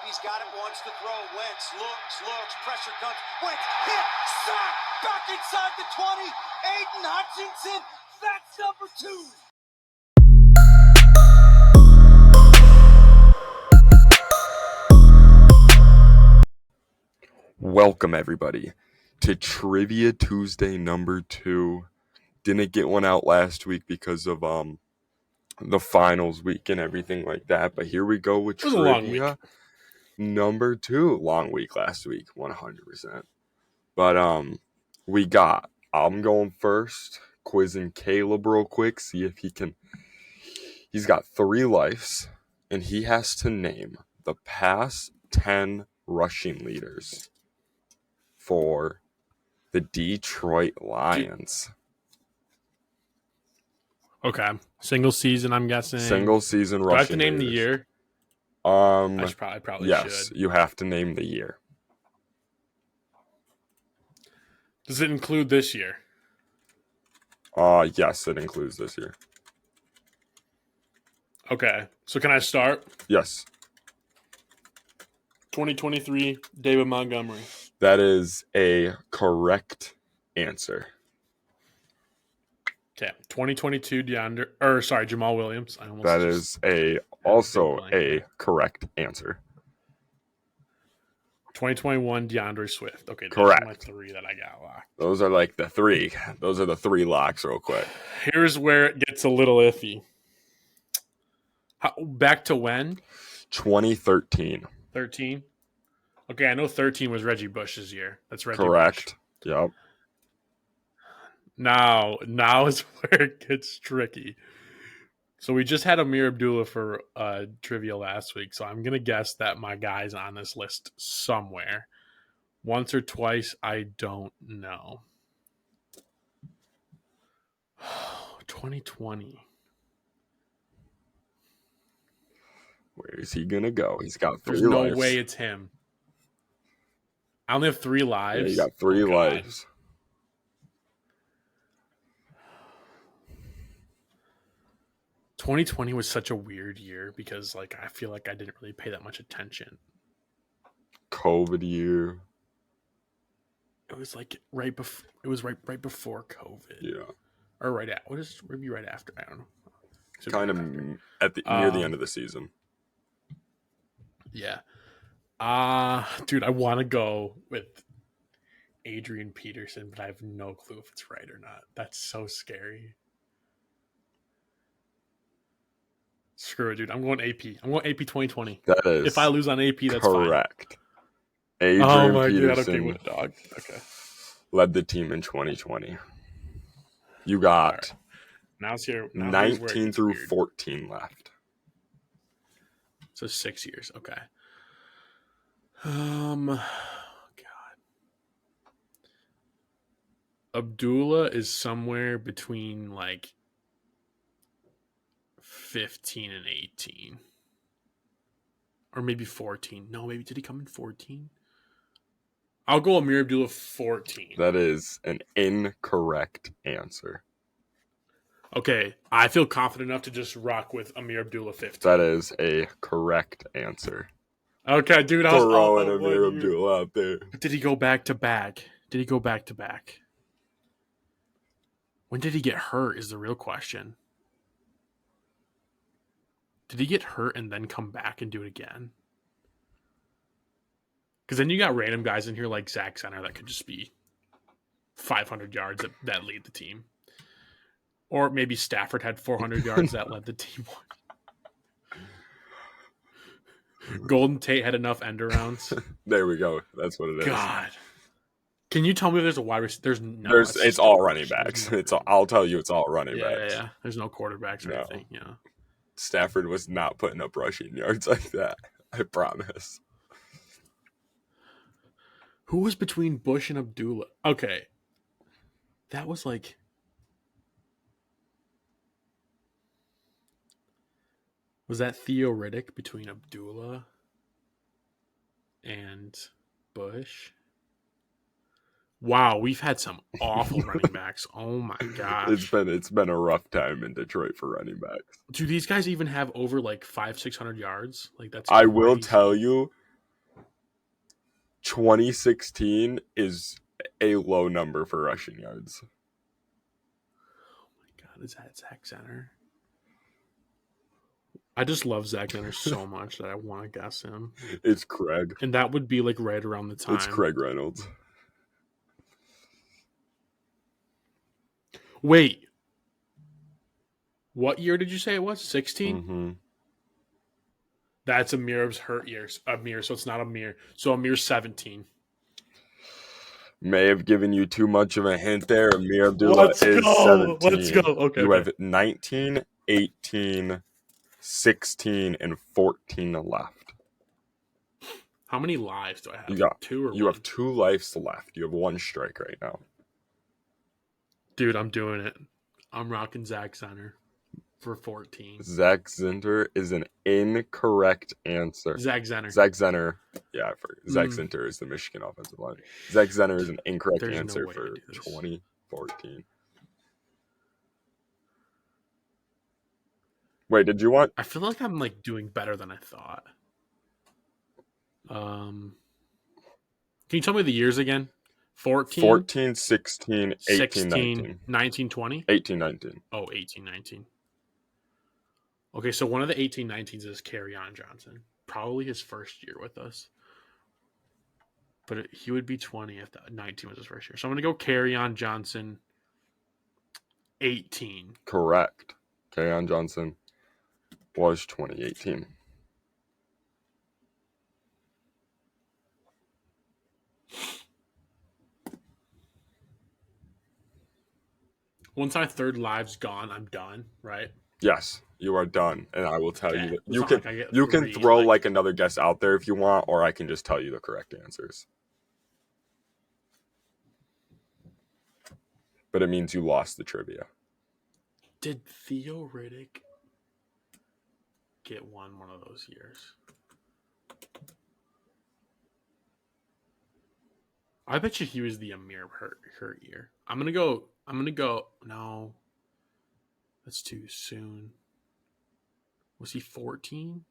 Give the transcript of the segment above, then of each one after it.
He's got it, wants to throw. Wentz looks, pressure comes. Wentz hit, sack, back inside the 20. Aiden Hutchinson, that's number 2. Welcome, everybody, to Trivia Tuesday number 2. Didn't get one out last week because of the finals week and everything like that. But here we go with Trivia number 2. Long week last week, 100%. But I'm going first, quizzing Caleb real quick, see if he can. He's got 3 lives, and he has to name the past 10 rushing leaders for the Detroit Lions. Okay. Single season, I'm guessing. Single season rushing. Do I have to name leaders. The year? I probably yes, should. You have to name the year. Does it include this year? Yes, it includes this year. Okay. So can I start? Yes. 2023, David Montgomery. That is a correct answer. Okay. 2022, Jamal Williams. That is also a correct answer. 2021, DeAndre Swift. Okay, correct. Those are my 3 that I got locked. Those are like the 3. Those are the 3 locks real quick. Here's where it gets a little iffy. Back to when? 2013. 13? Okay, I know 13 was Reggie Bush's year. That's Reggie Correct. Bush. Yep. Now is where it gets tricky. So we just had Amir Abdullah for trivia last week, so I'm going to guess that my guy's on this list somewhere. Once or twice, I don't know. 2020. Where is he going to go? He's got 3 There's lives. No way it's him. I only have 3 lives. Yeah, you got 3 lives. God. 2020 was such a weird year because, I feel like I didn't really pay that much attention. COVID year. It was right before. It was right before COVID. Yeah. Or right at. Would it be right after? I don't know. Kind of at the near the end of the season. Yeah. Dude, I want to go with Adrian Peterson, but I have no clue if it's right or not. That's so scary. Screw it, dude. I'm going AP. I'm going AP 2020. That is. If I lose on AP, that's correct. Fine. Adrian Peterson God. Okay, dog. Okay. Led the team in 2020. You got right. Now 19 through weird. 14 left. So 6 years. Okay. God. Abdullah is somewhere between 15 and 18. Or maybe 14. No, maybe did he come in 14? I'll go Amir Abdullah 14. That is an incorrect answer. Okay, I feel confident enough to just rock with Amir Abdullah 15. That is a correct answer. Okay, dude, I was throwing Amir Abdullah out there. Did he go back to back? When did he get hurt is the real question. Did he get hurt and then come back and do it again? Because then you got random guys in here like Zach Center that could just be 500 yards that lead the team. Or maybe Stafford had 400 yards that led the team. Golden Tate had enough end arounds. There we go. That's what it is. God. Can you tell me there's a wide receiver? There's no. It's all running backs. I'll tell you it's all running backs. Yeah. There's no quarterbacks or anything. Yeah. Stafford was not putting up rushing yards like that. I promise. Who was between Bush and Abdullah? Okay. That was was that Theo Riddick between Abdullah and Bush? Wow, we've had some awful running backs. Oh my gosh. It's been a rough time in Detroit for running backs. Do these guys even have over 500-600 yards? That's I will tell you, 2016 is a low number for rushing yards. Oh my God, is that Zach Zenner? I just love Zach Zenner so much that I want to guess him. It's Craig. And that would be like right around the time. It's Craig Reynolds. Wait. What year did you say it was? 16? Mm-hmm. That's Amir's hurt years. Amir, so it's not Amir. So Amir's 17. May have given you too much of a hint there. Amir Abdullah is 17. Let's go. Okay. You have 19, 18, 16, and 14 left. How many lives do I have? You got 2 or You 1? have 2 lives left. You have 1 strike right now. Dude, I'm doing it. I'm rocking Zach Zenner for 14. Zach Zinter is an incorrect answer. Zach Zenner. Yeah, I forgot. Zach Zinter is the Michigan offensive line. Zach Zenner is an incorrect There's no answer way for I do this. 2014. Wait, did you want? I feel like I'm like doing better than I thought. Can you tell me the years again? 14, 16, 18, 16, 19. 19, 20? 18, 19. Oh, 18, 19. Okay, so one of the 18, 19s is Kerryon Johnson. Probably his first year with us. But he would be 20 if the 19 was his first year. So I'm going to go Kerryon Johnson, 18. Correct. Kerryon Johnson was 2018. Once my third live's gone, I'm done, right? Yes, you are done, and I will tell Okay. you that It's you not can like I get you can 3, throw like another guess out there if you want, or I can just tell you the correct answers. But it means you lost the trivia. Did Theo Riddick get one of those years? I bet you he was the Amir hurt year. I'm gonna go. No, that's too soon. Was he 14?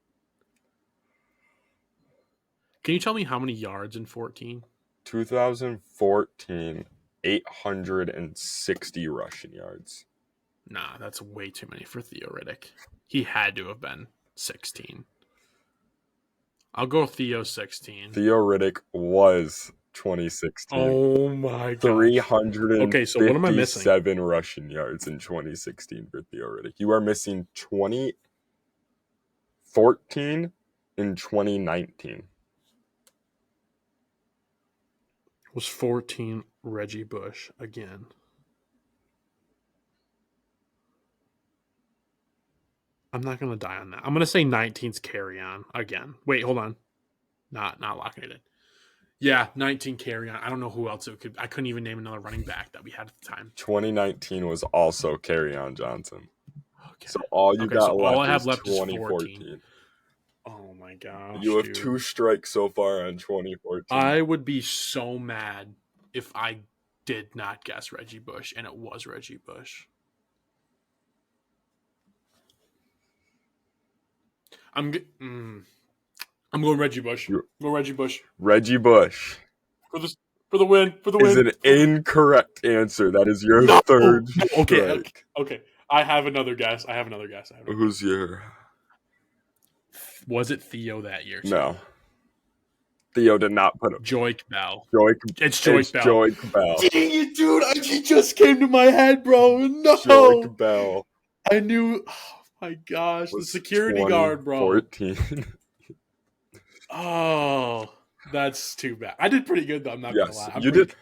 Can you tell me how many yards in 14? 2014, 860 rushing yards. Nah, that's way too many for Theo Riddick. He had to have been 16. I'll go Theo 16. Theo Riddick was 2016. Oh my god. 357 Okay, so what am I missing? rushing yards in 2016 for Theo Riddick. You are missing 2014 and 2019. Was 14 Reggie Bush again? I'm not gonna die on that. I'm gonna say 19's Kerryon again. Wait, hold on. Not locking it in. Yeah, 19 Kerryon. I don't know who else it could. I couldn't even name another running back that we had at the time. 2019 was also Kerryon Johnson. Okay. So all you got left all I have is left 2014. is 14. Oh my gosh. You have dude. 2 strikes so far on 2014. I would be so mad if I did not guess Reggie Bush and it was Reggie Bush. I'm going Reggie Bush. Go Reggie Bush. Reggie Bush For the win. is an incorrect answer. That is your third strike. Okay. I have another guess. Who's your... Was it Theo that year? Too? No. Theo did not put him. Joik Bell. It's Joik Bell. Joik Bell. Dang it, dude. He just came to my head, bro. No. Joik Bell. I knew. Oh, my gosh. The security guard, bro. 14. Oh, that's too bad. I did pretty good, though. I'm not going to lie. You did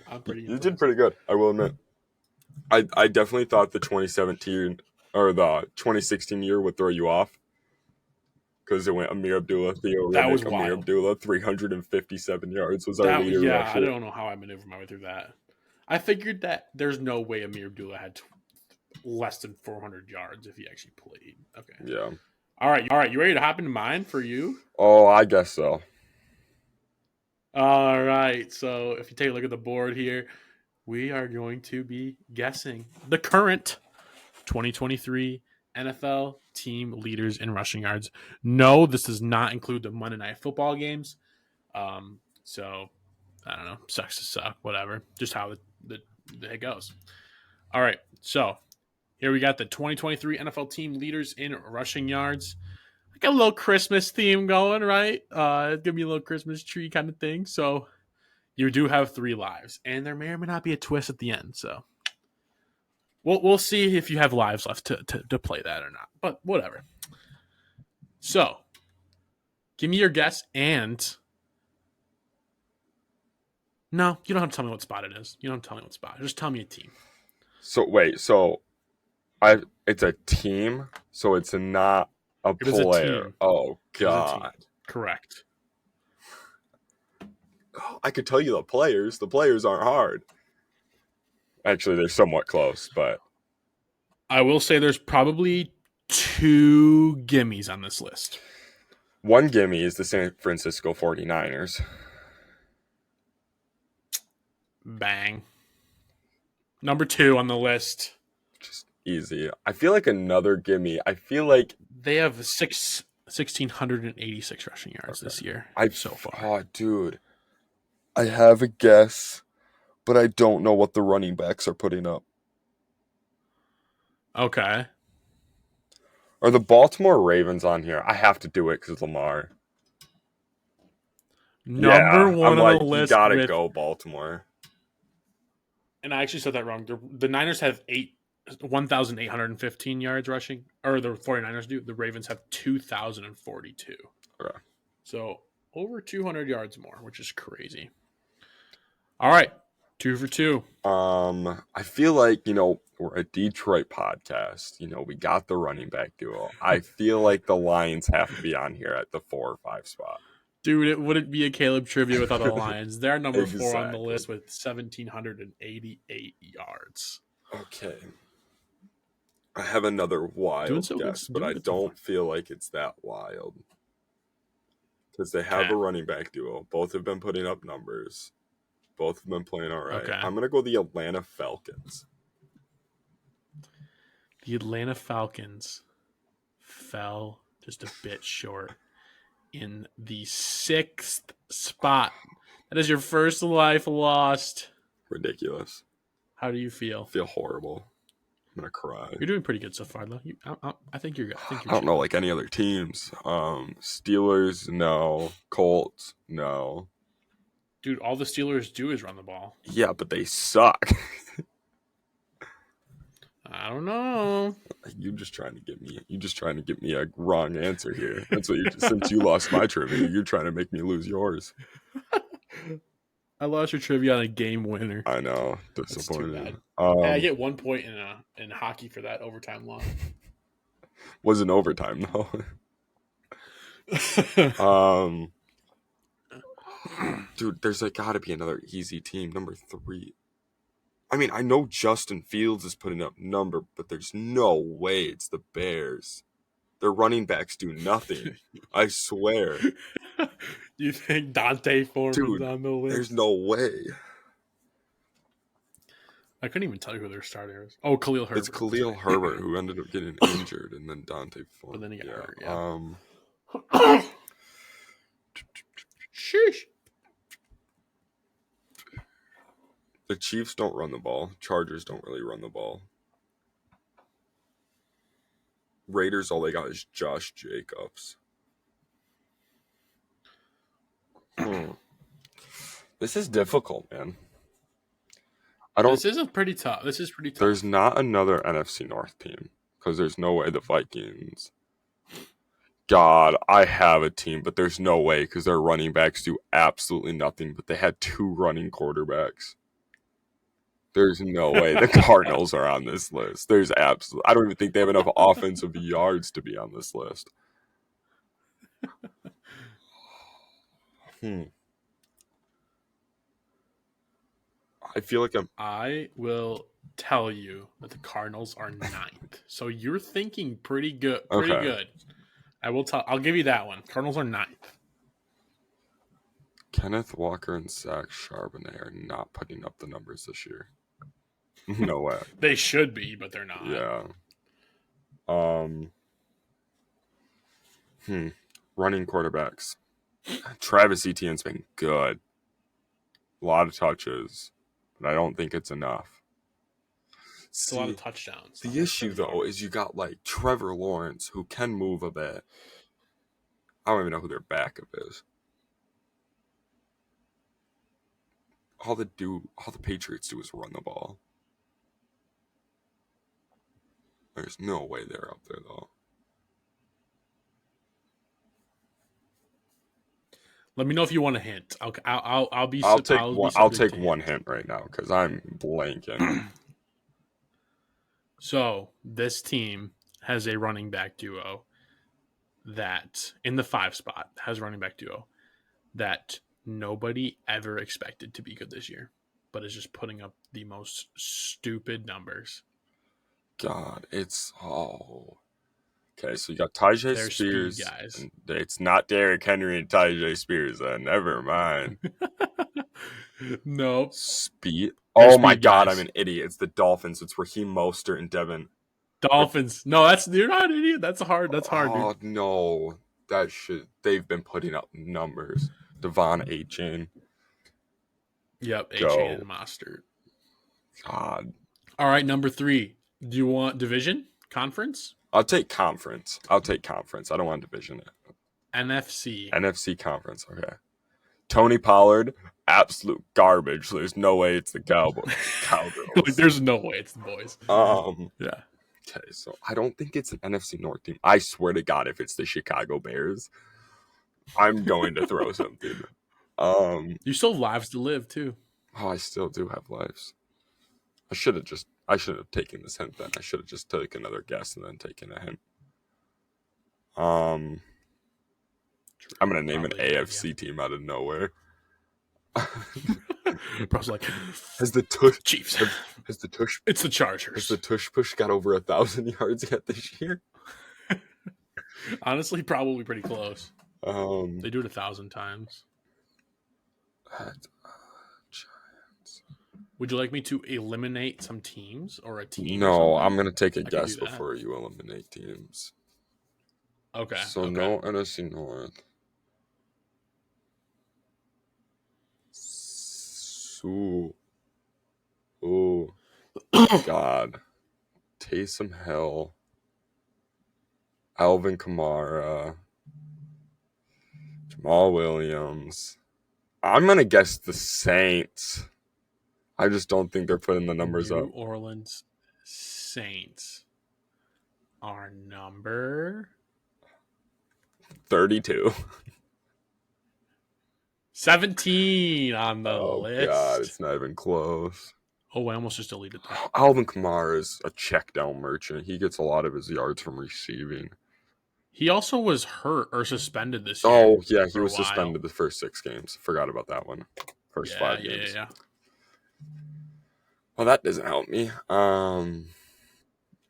pretty good, I will admit. I definitely thought the 2017 or the 2016 year would throw you off. Because it went Amir Abdullah, Theo Riddick, Amir Abdullah, 357 yards was our leader. Yeah, rusher. I don't know how I maneuvered my way through that. I figured that there's no way Amir Abdullah had less than 400 yards if he actually played. Okay. Yeah. All right. You ready to hop into mine for you? Oh, I guess so. All right. So if you take a look at the board here, we are going to be guessing the current 2023 NFL team leaders in rushing yards. No, this does not include the Monday Night Football games. So I don't know, sucks to suck, whatever. Just how it goes. All right, so here we got the 2023 NFL team leaders in rushing yards. I got a little Christmas theme going, right? It's gonna be a little Christmas tree kind of thing. So you do have 3 lives, and there may or may not be a twist at the end. So we'll see if you have lives left to play that or not. But whatever. So give me your guess, and no, you don't have to tell me what spot it is. You don't have to tell me what spot. Just tell me a team. So wait, it's a team, so it's not a It is a player. team. Oh It is a team. God. Correct. I could tell you the players. The players aren't hard. Actually, they're somewhat close, but I will say there's probably 2 gimmies on this list. one gimme is the San Francisco 49ers. Bang. Number 2 on the list. Just easy. I feel like another gimme. I feel like They have 1,686 rushing yards this year so far. Oh, dude. I have a guess, but I don't know what the running backs are putting up. Okay. Are the Baltimore Ravens on here? I have to do it because Lamar. Number 1 on the you list. gotta go Baltimore. And I actually said that wrong. The Niners have 1,815 yards rushing, or the 49ers do. The Ravens have 2,042. Okay. So over 200 yards more, which is crazy. All right, 2 for 2. I feel like, we're a Detroit podcast. We got the running back duo. I feel like the Lions have to be on here at the 4 or 5 spot. Dude, it wouldn't be a Caleb trivia without the Lions. They're number 4 on the Exactly. list with 1,788 yards. Okay. I have another wild so guess, good. but Doing I good so don't far. feel like it's that wild. Because they have Okay. a running back duo. Both have been putting up numbers. Both have been playing all right. Okay. I'm going to go the Atlanta Falcons. The Atlanta Falcons fell just a bit short in the 6th spot. That is your first life lost. Ridiculous. How do you feel? I feel horrible. I'm going to cry. You're doing pretty good so far, though. I think you're good. I don't know like any other teams. Steelers, no. Colts, no. Dude, all the Steelers do is run the ball. Yeah, but they suck. I don't know. You just trying to get me a wrong answer here. That's what since you lost my trivia, you're trying to make me lose yours. I lost your trivia on a game winner. I know. That's too Disappointed. bad. Hey, I get 1 point in hockey for that overtime loss. Wasn't overtime though. Dude, there's gotta be another easy team. Number 3. I mean, I know Justin Fields is putting up number, but there's no way it's the Bears. Their running backs do nothing. I swear. You think Dante Foreman's Dude, on the list? there's no way. I couldn't even tell you who their starter is. Oh, Khalil Herbert. It's Khalil Herbert who ended up getting injured, and then Dante Foreman. But then he got hurt, yeah. Sheesh. The Chiefs don't run the ball. Chargers don't really run the ball. Raiders, all they got is Josh Jacobs. This is difficult, man. This is pretty tough. There's not another NFC North team because there's no way the Vikings. God, I have a team, but there's no way because their running backs do absolutely nothing. But they had 2 running quarterbacks. There's no way the Cardinals are on this list. I don't even think they have enough offensive yards to be on this list. I feel like I will tell you that the Cardinals are 9th. So you're thinking pretty good. Okay. Good. I'll give you that one. Cardinals are 9th. Kenneth Walker and Zach Charbonnet are not putting up the numbers this year. No way. They should be, but they're not. Yeah. Running quarterbacks. Travis Etienne's been good. A lot of touches, but I don't think it's enough. It's a lot of touchdowns. The issue, though, is you got, like, Trevor Lawrence, who can move a bit. I don't even know who their backup is. All the Patriots do is run the ball. There's no way they're up there, though. Let me know if you want a hint. I'll be. I'll take one hint right now because I'm blanking. So this team has a running back duo that in the 5 spot has a running back duo that nobody ever expected to be good this year, but is just putting up the most stupid numbers. God, okay, so you got Tyjae They're Spears. speed guys. And it's not Derrick Henry and Tyjae Spears. Never mind. Nope. Speed. They're Oh my speed God, guys. I'm an idiot. It's the Dolphins. It's Raheem Mostert and Devin. Dolphins. No, you're not an idiot. That's hard. Oh dude. no, they've been putting up numbers. Devon A-Chain. Yep, Go. A-Chain and Mostert. God. All right, number 3. Do you want division? Conference? I'll take conference. I don't want division. NFC. NFC conference. Okay. Tony Pollard, absolute garbage. There's no way it's the Cowboys. There's no way it's the boys. Yeah. Okay, so I don't think it's an NFC North team. I swear to God, if it's the Chicago Bears, I'm going to throw something. You still have lives to live too. Oh, I still do have lives. I should have taken this hint then. I should have just taken another guess and then taken a hint. I'm gonna name an AFC team out of nowhere. Bro's like, has the tush Chiefs. Has the tush? It's the Chargers. Has the tush push got over 1,000 yards yet this year? Honestly, probably pretty close. They do it 1,000 times. Giants. Would you like me to eliminate some teams or a team? No, I'm gonna take a guess before you eliminate teams. Okay. So no NFC North. Ooh. God. Taysom Hill. Alvin Kamara. Jamal Williams. I'm going to guess the Saints. I just don't think they're putting the numbers up. New Orleans Saints are number 32. 17 on the list. Oh, God, it's not even close. Oh, I almost just deleted that. Alvin Kamara is a check down merchant. He gets a lot of his yards from receiving. He also was hurt or suspended this year. Oh, yeah, he was suspended the first 6 games. Forgot about that one. First 5 games. Yeah. Well, that doesn't help me. All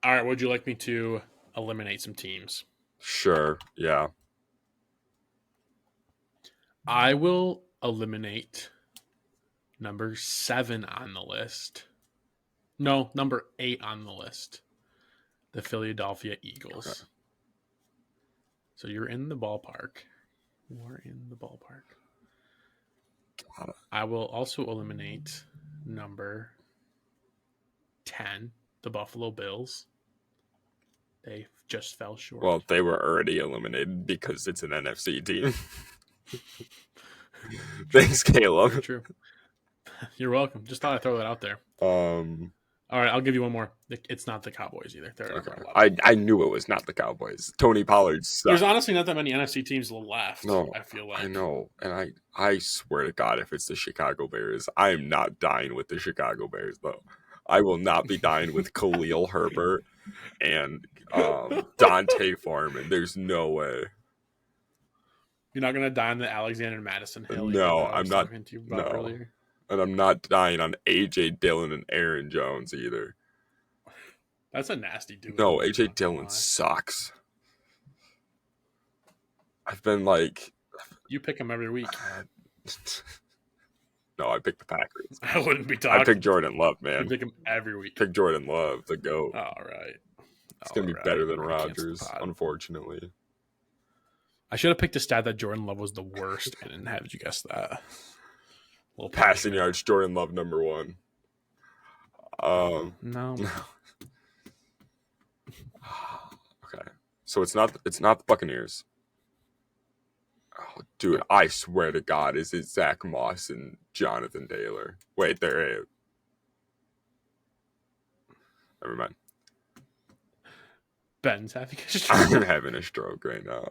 right, would you like me to eliminate some teams? Sure, yeah. I will eliminate number 7 on the list. No, number 8 on the list. The Philadelphia Eagles. Okay. So you're in the ballpark. We're in the ballpark. I will also eliminate number 10, the Buffalo Bills. They just fell short. Well, they were already eliminated because it's an NFC team. Thanks, Caleb. Very true. You're welcome. Just thought I'd throw that out there. All right, I'll give you one more. It's not the Cowboys either. Okay. I knew it was not the Cowboys. Tony Pollard sucked. There's honestly not that many NFC teams left. No, I feel like. I know, and I swear to God, if it's the Chicago Bears, I am not dying with the Chicago Bears though. I will not be dying with Khalil Herbert and Dante Foreman. There's no way. You're not gonna die on the Alexander Madison Hill. No, I'm not. No. Earlier. And I'm not dying on A.J. Dillon and Aaron Jones either. That's a nasty dude. No, A.J. Dillon sucks. I've been like... You pick him every week. No, I picked the Packers. I wouldn't be talking. I picked Jordan Love, man. You pick him every week. Pick Jordan Love, the GOAT. All right. It's going to be better than Rodgers, unfortunately. I should have picked a stat that Jordan Love was the worst and had you guess that. Little Passing punishment. yards, Jordan Love, number 1. No. Okay. So it's not the Buccaneers. Oh, dude, I swear to God, is it Zach Moss and Jonathan Taylor? Wait, they're never mind. Ben's having a I'm stroke. having a stroke right now.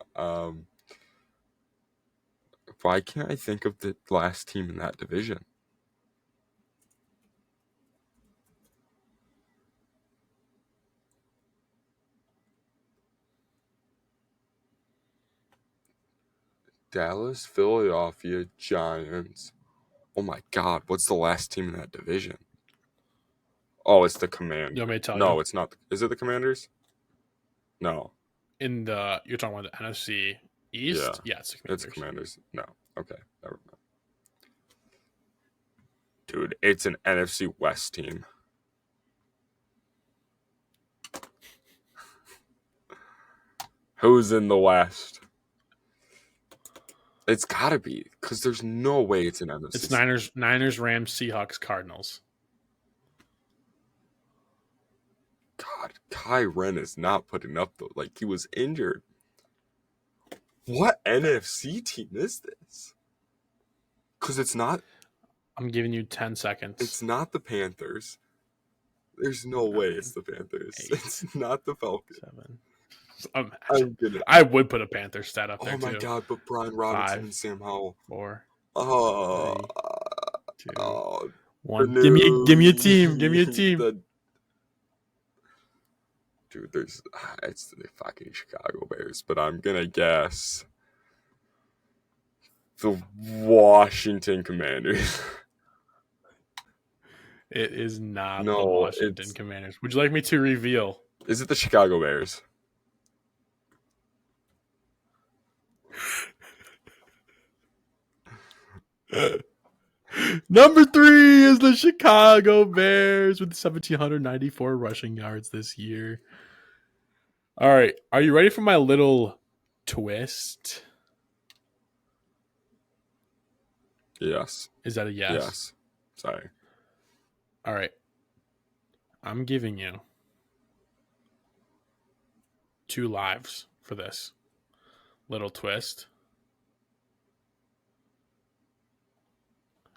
Why can't I think of the last team in that division? Dallas, Philadelphia, Giants. Oh my God, what's the last team in that division? Oh, it's the Commanders. You want me to tell No, you? it's not. Is it the Commanders? No. You're talking about the NFC East? Yeah. Yeah, it's the Commanders. It's Commanders. No. Okay. Never mind. Dude, it's an NFC West team. Who's in the West? It's gotta be, because there's no way it's an NFC. It's Niners, Rams, Seahawks, Cardinals. God, Kai Ren is not putting up though. Like, he was injured. What NFC team is this? Because it's not. I'm giving you 10 seconds. It's not the Panthers. There's no way it's the Panthers. 8, It's not the Falcons. 7. I would put a Panther stat up there Oh my too. God! But Brian Robinson 5, and Sam Howell. 4, Oh, 3, 2, oh 1. no. Give me a team. Give me a team. Dude, it's the fucking Chicago Bears, but I'm gonna guess the Washington Commanders. It is not No, the Washington Commanders. Would you like me to reveal? Is it the Chicago Bears? Number 3 is the Chicago Bears with 1,794 rushing yards this year. All right. Are you ready for my little twist? Yes. Is that a yes? Yes. Sorry. All right. I'm giving you 2 lives for this little twist.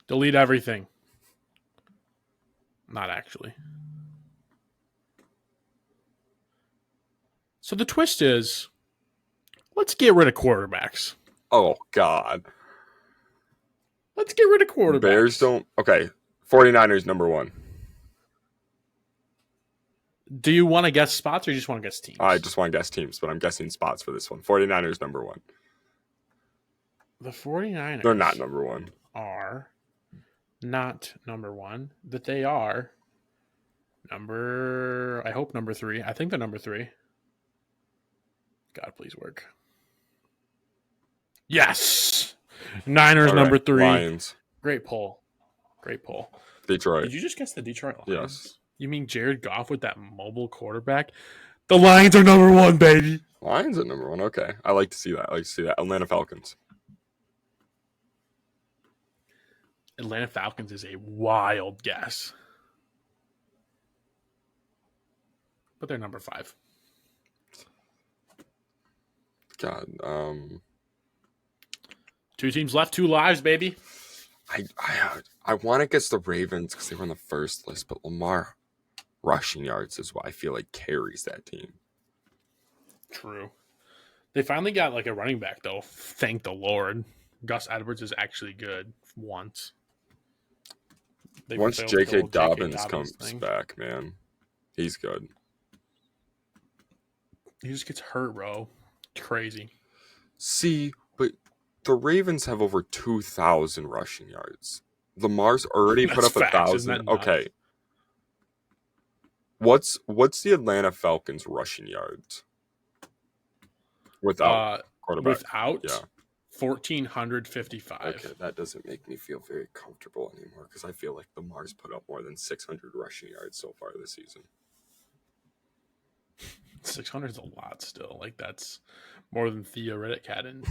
Delete everything. Not actually. So the twist is, let's get rid of quarterbacks. Oh God. Let's get rid of quarterbacks. Bears don't. Okay. 49ers number 1. Do you want to guess spots or you just want to guess teams? I just want to guess teams, but I'm guessing spots for this one. 49ers number 1. The 49ers. They're not number 1. Are not number 1, but they are I hope number 3. I think they're number 3. God, please work. Yes! Niners, number 3. Lions. Great poll. Detroit. Did you just guess the Detroit Lions? Yes. You mean Jared Goff with that mobile quarterback? The Lions are number 1, baby. Lions are number 1. Okay. I like to see that. Atlanta Falcons. Atlanta Falcons is a wild guess. But they're number 5. God. 2 teams left, 2 lives, baby. I want to guess the Ravens because they were on the first list, but Lamar rushing yards is what I feel like carries that team. True. They finally got like a running back, though. Thank the Lord. Gus Edwards is actually good once. Once J.K. Dobbins comes back, man, he's good. He just gets hurt, bro. Crazy. See, but the Ravens have over 2,000 rushing yards. Lamar's already put up 1,000. Okay. What's the Atlanta Falcons rushing yards? Without quarterback. Without? Yeah. 1,455. Okay, that doesn't make me feel very comfortable anymore because I feel like Lamar's put up more than 600 rushing yards so far this season. 600 is a lot still. Like, that's more than Theo Riddick had in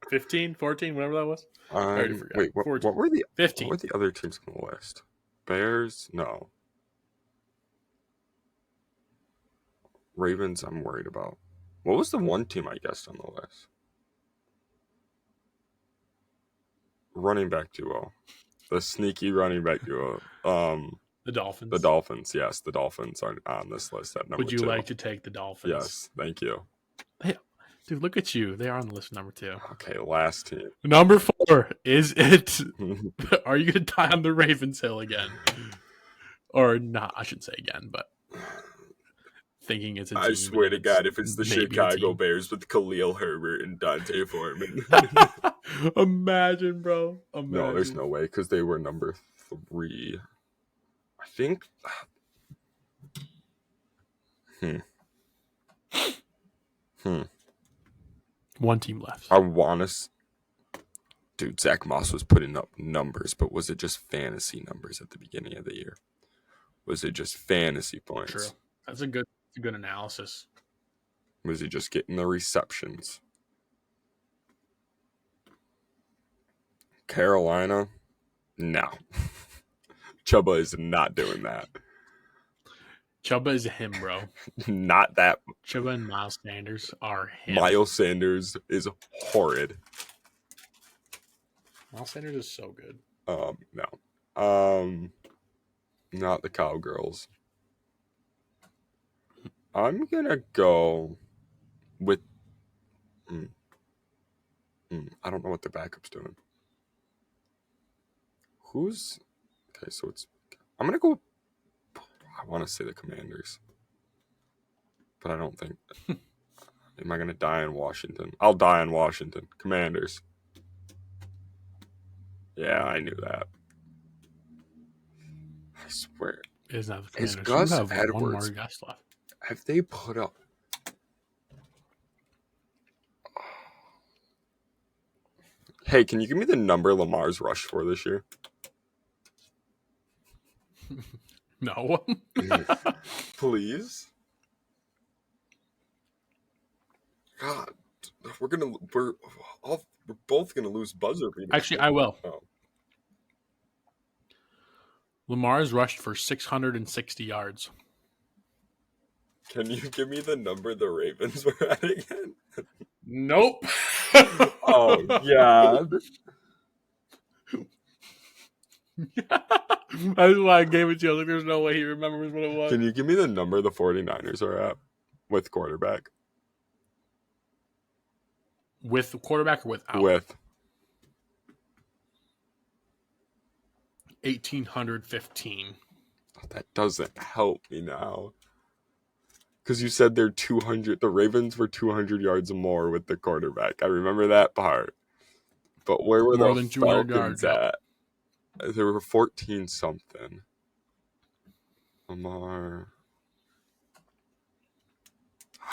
15, 14, whatever that was. I already forgot. Wait, what 14. were the 15. what were the other teams on the list? Bears? No. Ravens, I'm worried about. What was the one team I guessed on the list? Running back duo. The sneaky running back duo. The Dolphins. The Dolphins, yes. The Dolphins are on this list at number 2. Would you like to take the Dolphins? Yes, thank you. Hey, dude, look at you. They are on the list number 2. Okay, last team. Number 4. Is it... Are you going to die on the Ravens hill again? Or not, I shouldn't say again, but... Thinking it's a team. I swear to God, if it's the Chicago Bears with Khalil Herbert and Dante Foreman. Imagine, bro. Imagine. No, there's no way, because they were number 3. I think... One team left. I want to... Dude, Zach Moss was putting up numbers, but was it just fantasy numbers at the beginning of the year? Was it just fantasy points? True. That's a good analysis. Was he just getting the receptions? Carolina? No. Chuba is not doing that. Chuba is him, bro. Not that. Chuba and Miles Sanders are him. Miles Sanders is horrid. Miles Sanders is so good. No. Not the Cowgirls. I'm gonna go with. I don't know what the backup's doing. Who's okay? So it's. I'm gonna go. I want to say the Commanders, but I don't think. Am I gonna die in Washington? I'll die in Washington. Commanders. Yeah, I knew that. I swear. It is not the Is Commanders. Gus You have Edwards? one more guest left. Have they put up? Hey, can you give me the number Lamar's rushed for this year? No. Please. God, we're both gonna lose buzzer beaters. Actually, I will. Oh. Lamar's rushed for 660 yards. Can you give me the number the Ravens were at again? Nope. Oh, God. That's why I gave it to you. I was like, there's no way he remembers what it was. Can you give me the number the 49ers are at with quarterback? With the quarterback or without? With. 1,815. That doesn't help me now. Because you said they're 200. The Ravens were 200 yards more with the quarterback. I remember that part. But where were More the than 200 Falcons yards, at? There were 14 something. Lamar.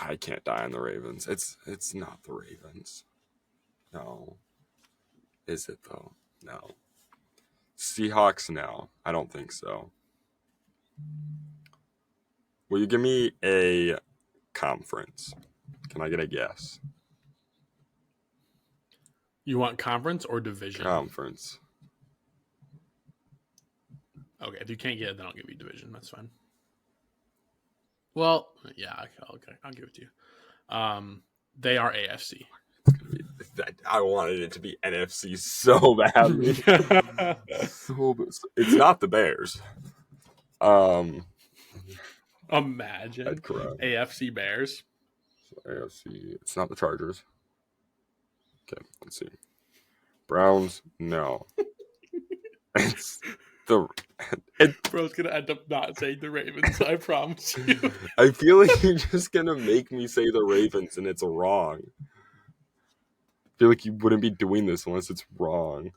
I can't die on the Ravens. It's not the Ravens. No. Is it though? No. Seahawks? No. I don't think so. Will you give me a conference? Can I get a guess? You want conference or division? Conference. Okay, if you can't get it, then I'll give you division. That's fine. Well, yeah, okay, I'll give it to you. They are AFC. I wanted it to be NFC so badly. It's not the Bears. Imagine I'd cry. AFC Bears. AFC. It's not the Chargers. Okay, let's see. Browns. No. It's the. Bro's gonna end up not saying the Ravens. I promise you. I feel like you're just gonna make me say the Ravens, and it's wrong. I feel like you wouldn't be doing this unless it's wrong.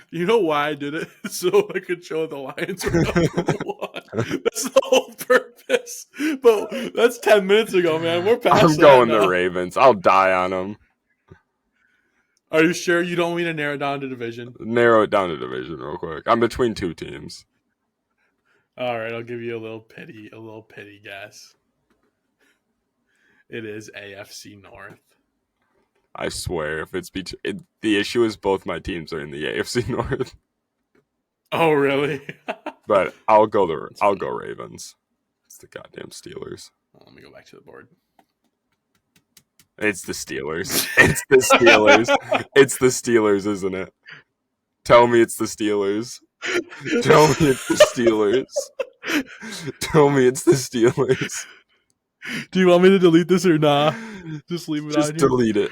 You know why I did it? So I could show the Lions were number 1. That's the whole purpose. But that's 10 minutes ago, man. We're past I'm that going now. the Ravens. I'll die on them. Are you sure you don't want me to narrow it down to division? Narrow it down to division real quick. I'm between two teams. All right, I'll give you a little pity guess. It is AFC North. I swear, if it's the issue is both my teams are in the AFC North. Oh, really? But I'll go Ravens. It's the goddamn Steelers. Well, let me go back to the board. It's the Steelers. It's the Steelers. It's the Steelers, isn't it? Tell me it's the Steelers. Tell me it's the Steelers. Tell me it's the Steelers. Do you want me to delete this or not? Just leave it Just out here. delete it.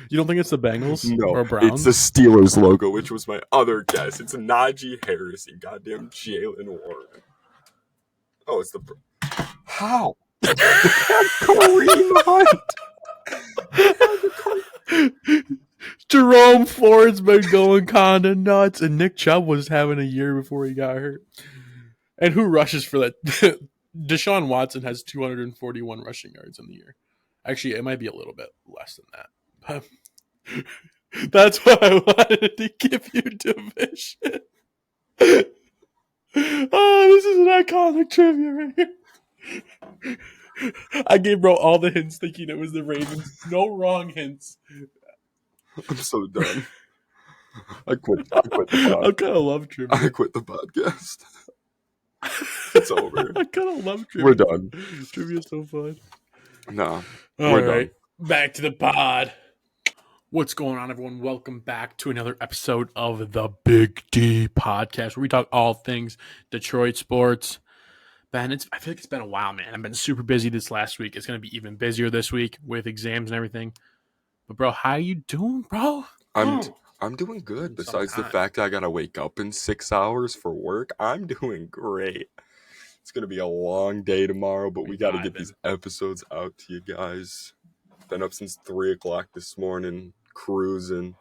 You don't think it's the Bengals No, or Browns? it's the Steelers logo, which was my other guess. It's Najee Harris and goddamn Jalen Warren. Oh, it's the... How? Kareem Hunt. Jerome Ford's been going kind of nuts, and Nick Chubb was having a year before he got hurt. And who rushes for that? Deshaun Watson has 241 rushing yards in the year. Actually, it might be a little bit less than that. But that's why I wanted to give you division. Oh, this is an iconic trivia right here. I gave bro all the hints thinking it was the Ravens. No wrong hints. I'm so done. I quit the podcast. I kind of love trivia. I quit the podcast. It's over. I kind of love trivia. We're done. Trivia's so fun. No, All right, back to the pod. What's going on, everyone? Welcome back to another episode of the Big D podcast, where we talk all things Detroit sports. Ben, I feel like it's been a while, man. I've been super busy this last week. It's going to be even busier this week with exams and everything. But, bro, how you doing, bro? I'm doing good. Besides the fact I got to wake up in 6 hours for work, I'm doing great. It's going to be a long day tomorrow, but we got to get these episodes out to you guys. Been up since 3 o'clock this morning, cruising.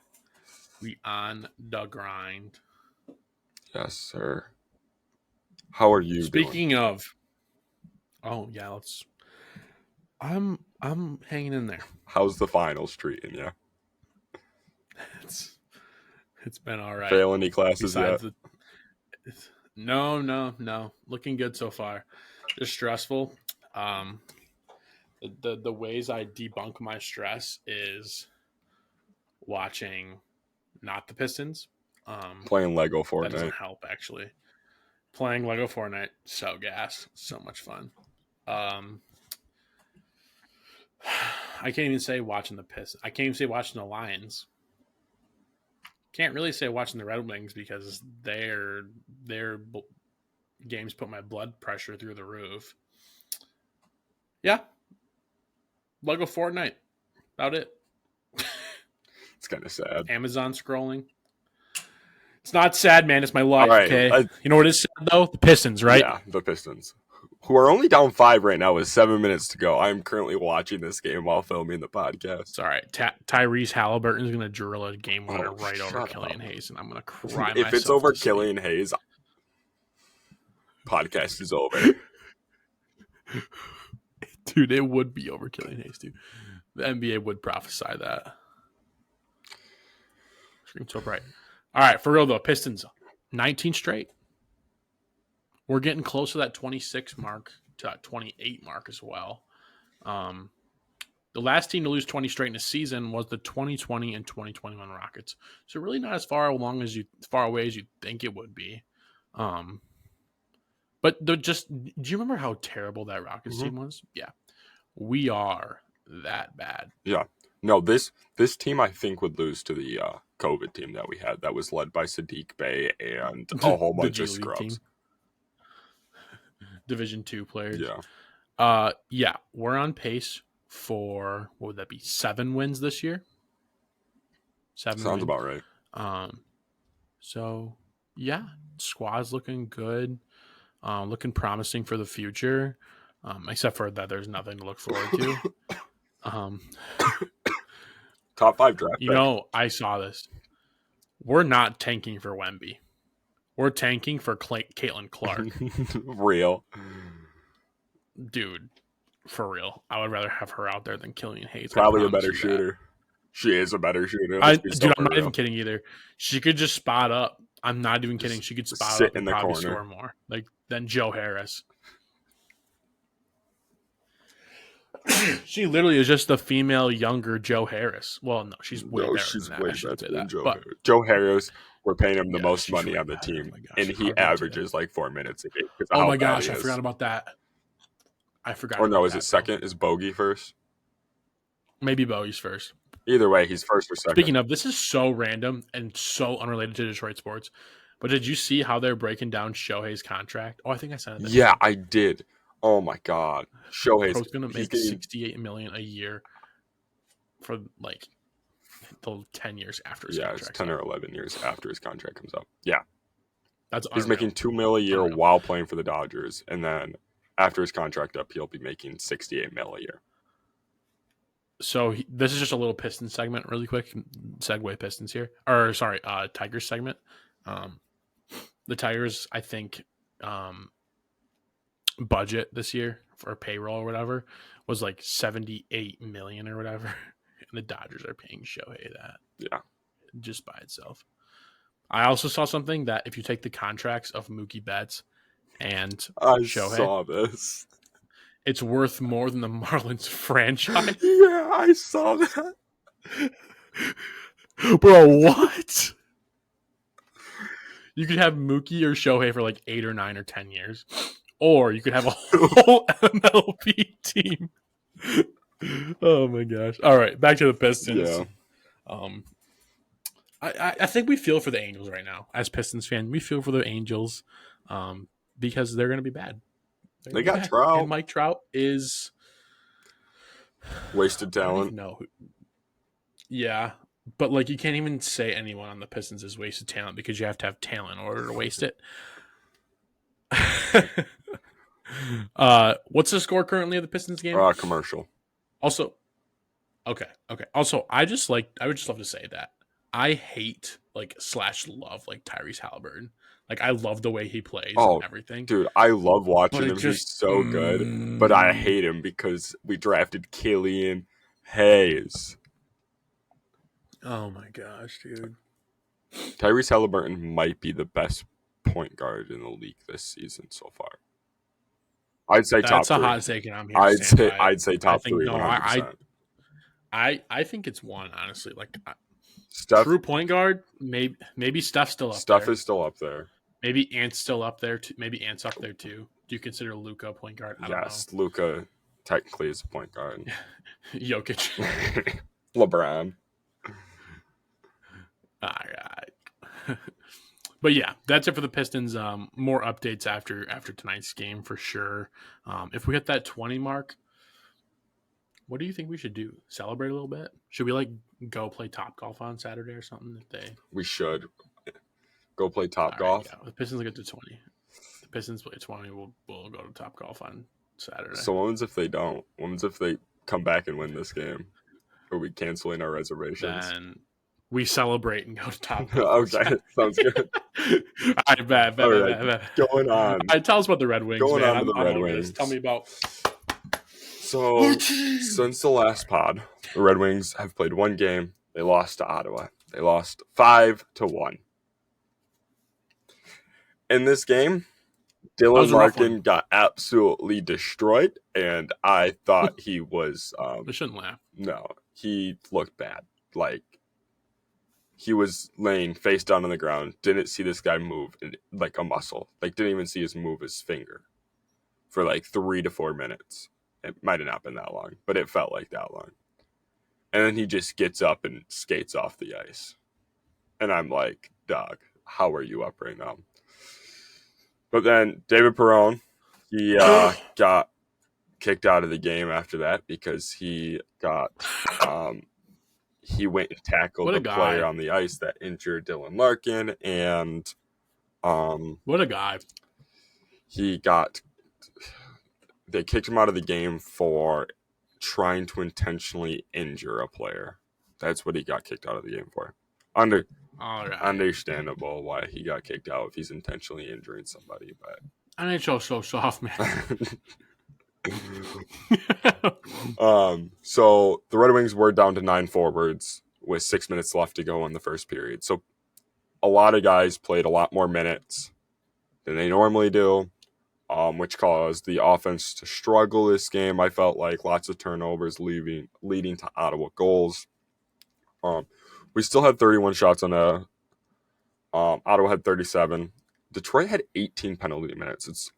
We on the grind. Yes, sir. How are you doing? Speaking of, I'm hanging in there. How's the finals treating you? It's been all right. Fail any classes yet? No. Looking good so far. Just stressful. The ways I debunk my stress is watching not the Pistons. Playing Lego Fortnite. That doesn't help, actually. Playing Lego Fortnite, so gas. So much fun. I can't even say watching the Pistons. I can't even say watching the Lions. Can't really say watching the Red Wings because their games put my blood pressure through the roof. Yeah. Lego Fortnite. About it. It's kind of sad. Amazon scrolling. It's not sad, man. It's my life, right, okay? You know what is sad, though? The Pistons, right? Yeah, the Pistons. Who are only down 5 right now with 7 minutes to go. I'm currently watching this game while filming the podcast. It's all right. Tyrese Halliburton is going to drill a game winner right over Killian Hayes, and I'm going to cry If it's over Killian Hayes, podcast is over. Dude, it would be over Killian Hayes, dude. The NBA would prophesy that. Screen so bright. All right, for real, though. Pistons, 19 straight. We're getting close to that 26 mark, to that 28 mark as well. The last team to lose 20 straight in a season was the 2020 and 2021 Rockets. So really not as far away as you think it would be. But do you remember how terrible that Rockets team was? Yeah. We are that bad. Yeah. No, this team I think would lose to the COVID team that we had that was led by Sadiq Bey and a whole bunch of scrubs. Team. Division 2 players. Yeah. Yeah, we're on pace for, what would that be, 7 wins this year? 7 Sounds wins. about right. So, yeah, squad's looking good. Looking promising for the future. Except for that there's nothing to look forward to. Top 5 draft pick. You know, I saw this. We're not tanking for Wemby. We're tanking for Caitlin Clark. Real. Dude, for real. I would rather have her out there than Killian Hayes. Probably a better shooter. She is a better shooter. I'm not even kidding either. She could just spot up. I'm not even kidding. She could spot up and probably score more. Like, than Joe Harris. She literally is just the female younger Joe Harris. Well, no, she's way No, better she's than that. way I shouldn't say better than that. Joe But Harris. Joe Harris, we're paying him the yeah, most she's money way on the better. Oh team, my gosh, and how he did I say that? averages like 4 minutes a game because of Oh how my bad gosh, he I is. forgot about that. I forgot. Or about no, is that, it second? Is Bogey first? Maybe Bowie's first. Either way, he's first or second. Speaking of, this is so random and so unrelated to Detroit sports. But did you see how they're breaking down Shohei's contract? Oh, I think I said it. Yeah, I did. Oh my God, Shohei's Bro's gonna make getting, $68 million a year for like the 10 years after his it's contract. 10 or 11 years after his contract comes up. Yeah, That's he's unreal. making $2 million a year Unreal. while playing for the Dodgers, and then after his contract up, he'll be making $68 million a year. So this is just a little Pistons segment, really quick. Segue Pistons here, or sorry, Tigers segment. The Tigers, I think, budget this year for payroll or whatever was like $78 million or whatever, and the Dodgers are paying Shohei that. Yeah, just by itself. I also saw something that if you take the contracts of Mookie Betts and I Shohei, saw this. it's worth more than the Marlins franchise. Yeah, I saw that. Bro, what? You could have Mookie or Shohei for like 8 or 9 or 10 years. Or you could have a whole MLB team. Oh my gosh. All right, back to the Pistons. Yeah. I think we feel for the Angels right now. As Pistons fans, we feel for the Angels because they're going to be bad. They got Trout. And Mike Trout is wasted talent. No. Yeah, but like you can't even say anyone on the Pistons is wasted talent because you have to have talent in order to waste it. What's the score currently of the Pistons game? Commercial. Also, okay. Also, I would just love to say that I hate / love Tyrese Halliburton. Like I love the way he plays and everything. Dude, I love watching him. He's so good. But I hate him because we drafted Killian Hayes. Oh my gosh, dude. Tyrese Halliburton might be the best point guard in the league this season so far. I'd say top 3. That's a hot take, and I'm here. I'd say top 3. 100%. I think it's 1, honestly. Like Steph, true point guard, maybe Steph's still up there. Steph is still up there. Maybe Ant's still up there too. Maybe Ant's up there too. Do you consider Luka point guard? I don't know. Luka technically is a point guard. Jokic. LeBron. All right. But yeah, that's it for the Pistons. More updates after tonight's game for sure. If we hit that 20 mark, what do you think we should do? Celebrate a little bit? Should we go play Topgolf on Saturday or something? We should go play Topgolf. Yeah. The Pistons get to 20. The Pistons play 20. We'll go to Topgolf on Saturday. So what happens if they don't? What happens if they come back and win this game? Are we canceling our reservations? Then we celebrate and go to Topgolf. Okay, sounds good. I bet. Going on. Tell us about the Red Wings. Going man. on to the Red Wings. Tell me about. So since the last pod, the Red Wings have played 1 game. They lost to Ottawa. They lost 5-1. In this game, Dylan Larkin got absolutely destroyed, and I thought he was. I shouldn't laugh. No, he looked bad. Like he was laying face down on the ground. Didn't see this guy move like a muscle. Like didn't even see his move his finger for like 3 to 4 minutes. It might have not been that long, but it felt like that long. And then he just gets up and skates off the ice. And I'm like, dog, how are you up right now? But then David Perron, he got kicked out of the game after that because he got he went and tackled the player on the ice that injured Dylan Larkin, and what a guy. They kicked him out of the game for trying to intentionally injure a player. That's what he got kicked out of the game for. Understandable why he got kicked out if he's intentionally injuring somebody, but NHL so soft, man. So the Red Wings were down to 9 forwards with 6 minutes left to go in the first period. So a lot of guys played a lot more minutes than they normally do. which caused the offense to struggle this game. I felt like lots of turnovers leading to Ottawa goals. We still had 31 shots on a. Ottawa had 37. Detroit had 18 penalty minutes.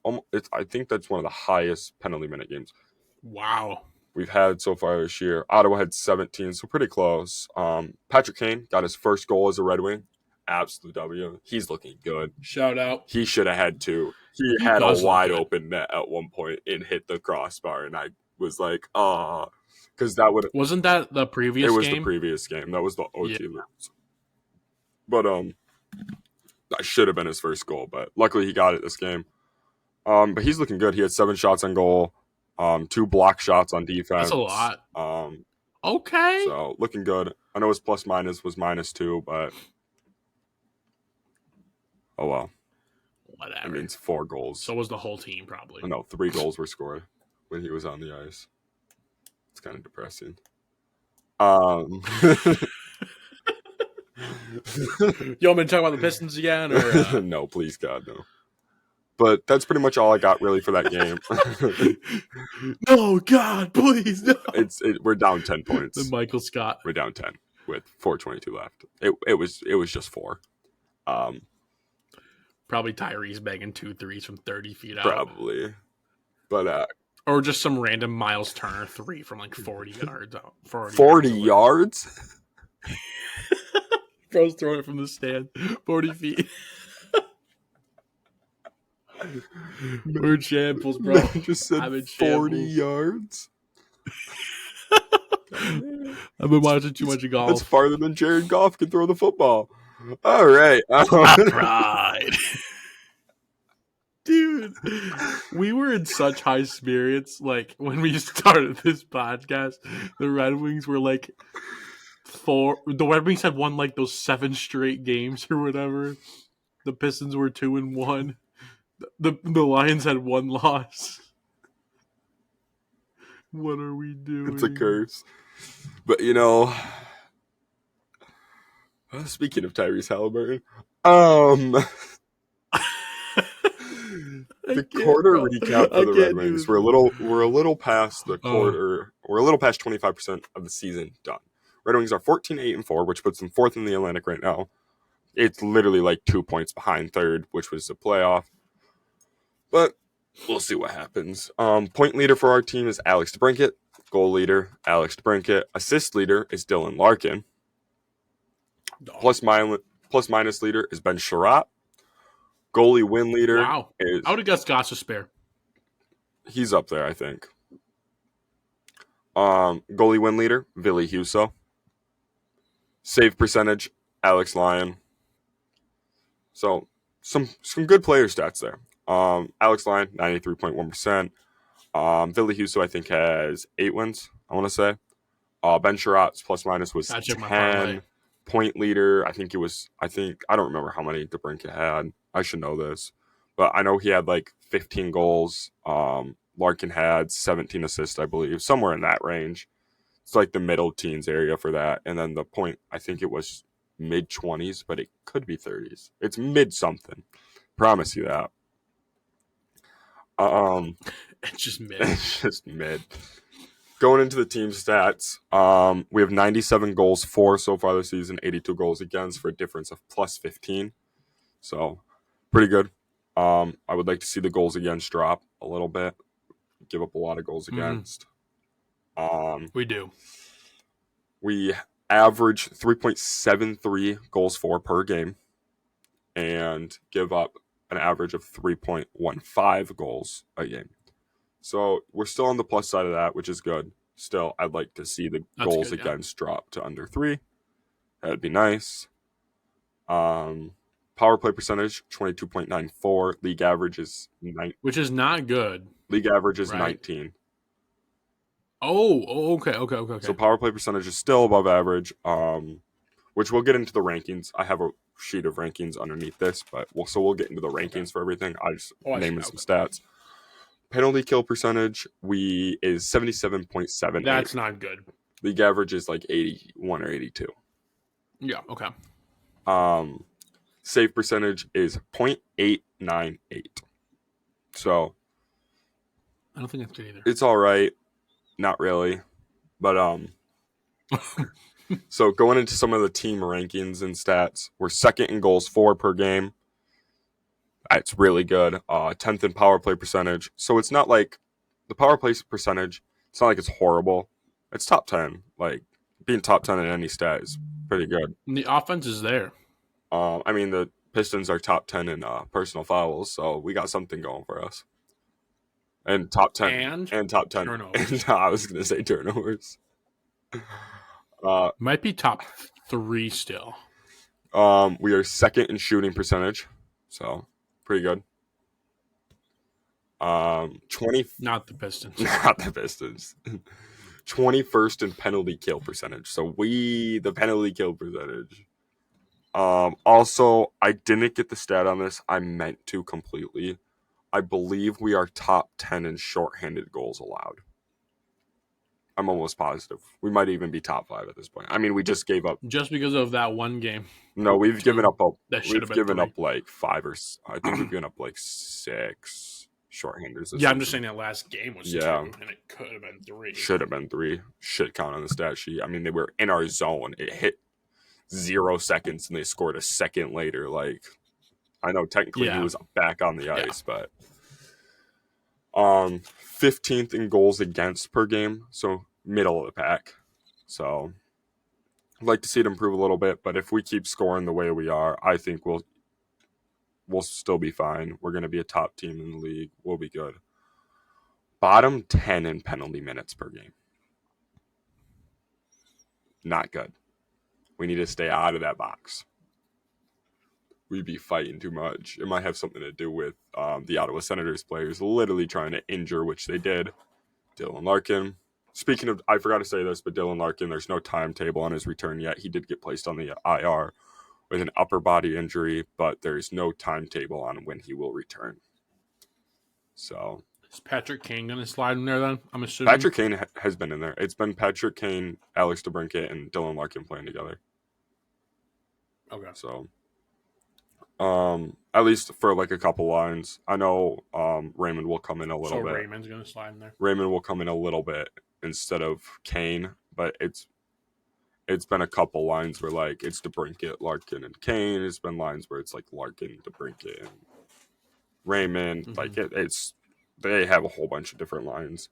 I think that's one of the highest penalty minute games. Wow. We've had so far this year. Ottawa had 17, so pretty close. Patrick Kane got his first goal as a Red Wing. Absolute W. He's looking good. Shout out. He should have had two. He had a wide open net at one point and hit the crossbar, and I was like, because that would wasn't that the previous game? It was the previous game. That was the OT loops. But that should have been his first goal, but luckily he got it this game. But he's looking good. He had 7 shots on goal, 2 block shots on defense. That's a lot. Okay. So looking good. I know his plus minus was -2, but oh well. Whatever. It means 4 goals. So was the whole team probably. No, 3 goals were scored when he was on the ice. It's kind of depressing. You want me to talk about the Pistons again? Or, No, please, God, no. But that's pretty much all I got really for that game. No, God, please, no. We're down 10 points. The Michael Scott. We're down 10 with 4:22 left. It was just 4. Probably Tyrese banging 2 threes from 30 feet out. Probably. But or just some random Miles Turner 3 from like 40 yards out. 40 yards? Bro's throwing it from the stand. 40 feet. We're in shambles, bro. I just said 40 yards. I've been watching too much golf. That's farther than Jared Goff can throw the football. All right. Pride. Dude, we were in such high spirits. Like, when we started this podcast, the Red Wings were like the Red Wings had won like those 7 straight games or whatever. The Pistons were 2-1. The Lions had 1 loss. What are we doing? It's a curse. But, speaking of Tyrese Halliburton, the quarter recap for the Red Wings. We're a little past the quarter. We're a little past 25% of the season done. Red Wings are 14-8-4, which puts them 4th in the Atlantic right now. It's literally like 2 points behind 3rd, which was the playoff. But we'll see what happens. Point leader for our team is Alex DeBrincat. Goal leader, Alex DeBrincat. Assist leader is Dylan Larkin. Plus minus leader is Ben Sherratt. Goalie win leader is... I would have guessed Gostisbehere. He's up there, I think. Goalie win leader, Ville Husso. Save percentage, Alex Lyon. So, some good player stats there. Alex Lyon, 93.1%. Ville Husso, I think, has 8 wins, I want to say. Ben Sherratt's plus minus was 10. Point leader, I don't remember how many DeBrincat had. I should know this. But I know he had like 15 goals. Larkin had 17 assists, I believe. Somewhere in that range. It's like the middle teens area for that. And then the point, I think it was mid-20s, but it could be 30s. It's mid-something. Promise you that. It's just mid. It's just mid. Going into the team stats, we have 97 goals for so far this season, 82 goals against for a difference of plus 15. So, pretty good. I would like to see the goals against drop a little bit. Give up a lot of goals against. We do. We average 3.73 goals for per game and give up an average of 3.15 goals a game. So we're still on the plus side of that, which is good. Still, I'd like to see the goals against drop to under 3. That'd be nice. Power play percentage, 22.94. League average is 9. Which is not good. League average is 19. Oh, okay. So power play percentage is still above average, which we'll get into the rankings. I have a sheet of rankings underneath this, but we'll get into the rankings for everything. I just named some stats. Penalty kill percentage is 77.78. That's not good. League average is like 81 or 82. Yeah, okay. Save percentage is .898. So I don't think that's good either. It's all right. Not really. But so going into some of the team rankings and stats, we're second in goals for per game. It's really good. 10th in power play percentage. So it's not like the power play percentage. It's not like it's horrible. It's top 10. Like being top 10 in any stat is pretty good. And the offense is there. I mean, the Pistons are top 10 in personal fouls, so we got something going for us. And top 10. And top 10. Turnovers. And, I was going to say turnovers. Might be top 3 still. We are second in shooting percentage, so pretty good. 20. Not the Pistons. Not the Pistons. 21st in penalty kill percentage. So the penalty kill percentage. Also, I didn't get the stat on this. I meant to completely. I believe we are top 10 in shorthanded goals allowed. I'm almost positive. We might even be top 5 at this point. I mean, we just gave up. Just because of that one game. No, we've given up. We've given up like 5 or I think we've given up like 6 shorthanders. Yeah, I'm just saying that last game was 2, and it could have been 3. Should have been 3. Shit count on the stat sheet. I mean, they were in our zone. It hit 0 seconds, and they scored a second later. Like, I know technically he was back on the ice, but 15th in goals against per game, so middle of the pack. So I'd like to see it improve a little bit, but if we keep scoring the way we are, I think we'll still be fine. We're going to be a top team in the league. We'll be good. Bottom 10 in penalty minutes per game. Not good. We need to stay out of that box. We'd be fighting too much. It might have something to do with the Ottawa Senators players literally trying to injure, which they did. Dylan Larkin. Speaking of, I forgot to say this, but Dylan Larkin, there's no timetable on his return yet. He did get placed on the IR with an upper body injury, but there's no timetable on when he will return. So is Patrick Kane going to slide in there then? I'm assuming. Patrick Kane has been in there. It's been Patrick Kane, Alex DeBrincat, and Dylan Larkin playing together. Okay. So at least for like a couple lines. I know Raymond will come in a little bit. So Raymond's going to slide in there. Raymond will come in a little bit instead of Kane, but it's been a couple lines where like it's DeBrincat, Larkin, and Kane. It's been lines where it's like Larkin, DeBrincat, and Raymond. Mm-hmm. Like they have a whole bunch of different lines,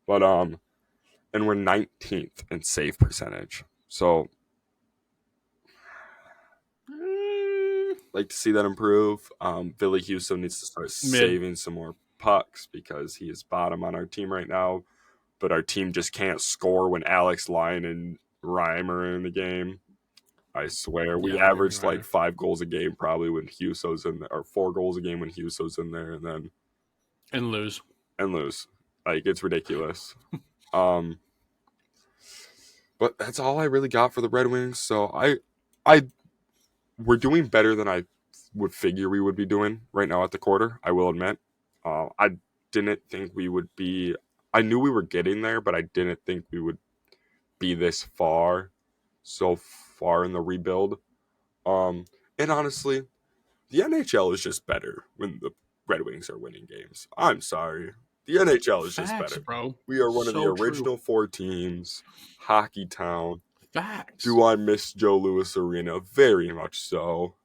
but and we're 19th in save percentage. So like to see that improve. Billy Houston needs to start saving some more pucks because he is bottom on our team right now. But our team just can't score when Alex Lyon and Rhyme are in the game. I swear. We averaged like 5 goals a game probably when Huso's in there, or 4 goals a game when Huso's in there, and then lose. Like it's ridiculous. But that's all I really got for the Red Wings. So we're doing better than I would figure we would be doing right now at the quarter, I will admit. I didn't think we would be... I knew we were getting there, but I didn't think we would be this so far in the rebuild. And honestly, the NHL is just better when the Red Wings are winning games. I'm sorry. The NHL is just better. Bro. We are one of the original 4 teams. Hockey town. Facts. Do I miss Joe Louis Arena? Very much so.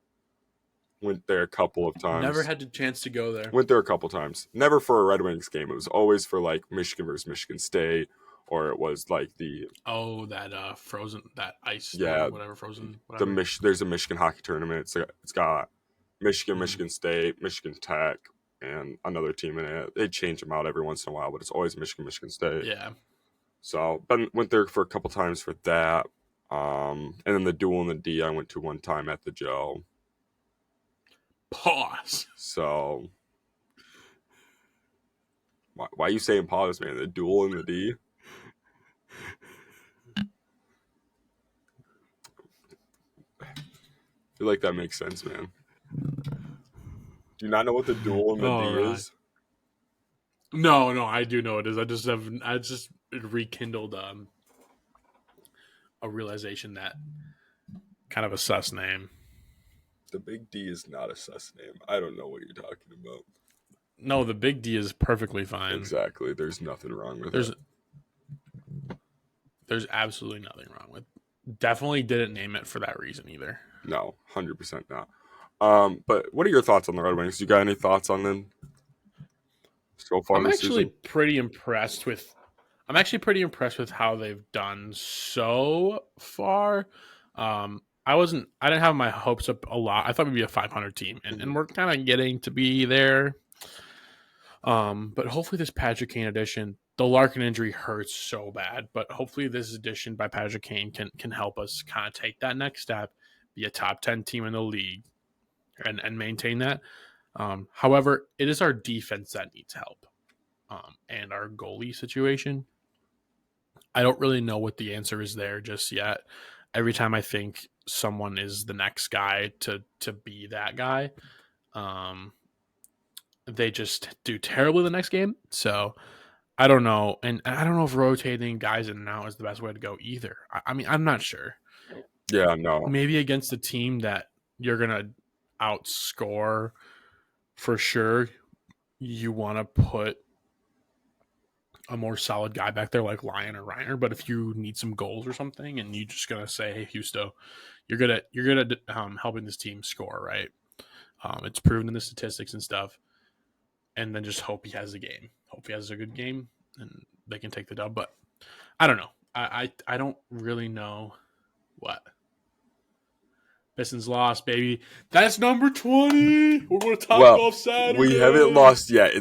Went there a couple of times. Never had the chance to go there. Went there a couple times. Never for a Red Wings game. It was always for like Michigan versus Michigan State, or it was like that frozen, that ice, whatever frozen. Whatever. There's a Michigan hockey tournament. It's got Michigan, Michigan State, Michigan Tech, and another team in it. They change them out every once in a while, but it's always Michigan, Michigan State. Yeah. So went there for a couple times for that. And then the duel in the D I went to one time at the Joe. Pause. So why are you saying pause, man? The duel in the D? I feel like that makes sense, man. Do you not know what the duel in the D is? No, I do know it is. I just rekindled a realization that kind of a sus name. The Big D is not a sus name. I don't know what you're talking about. No, the big D is perfectly fine. Exactly. There's nothing wrong with There's it. there's absolutely nothing wrong with. Definitely didn't name it for that reason either. No, 100% not. But what are your thoughts on the Red Wings? You got any thoughts on them so far I'm this actually season? pretty impressed with. I'm actually pretty impressed with how they've done so far. I wasn't. I didn't have my hopes up a lot. I thought we'd be a 500 team, and we're kind of getting to be there. But hopefully this Patrick Kane edition, the Larkin injury hurts so bad, but hopefully this edition by Patrick Kane can help us kind of take that next step, be a top 10 team in the league, and maintain that. However, it is our defense that needs help, and our goalie situation. I don't really know what the answer is there just yet. Every time I think someone is the next guy to be that guy, um, they just do terribly the next game. So I don't know, and I don't know if rotating guys in and out is the best way to go either. I mean, I'm not sure. Yeah, no. Maybe against a team that you're gonna outscore for sure, you want to put a more solid guy back there like Lyon or Reiner. But if you need some goals or something, and you just gonna say, "Hey, Husto, you're good at helping this team score," right? It's proven in the statistics and stuff. And then just hope he has a game. Hope he has a good game, and they can take the dub. But I don't know. I don't really know what. Pistons lost, baby. That's number 20. We're going to talk Well, off Saturday. we haven't lost yet.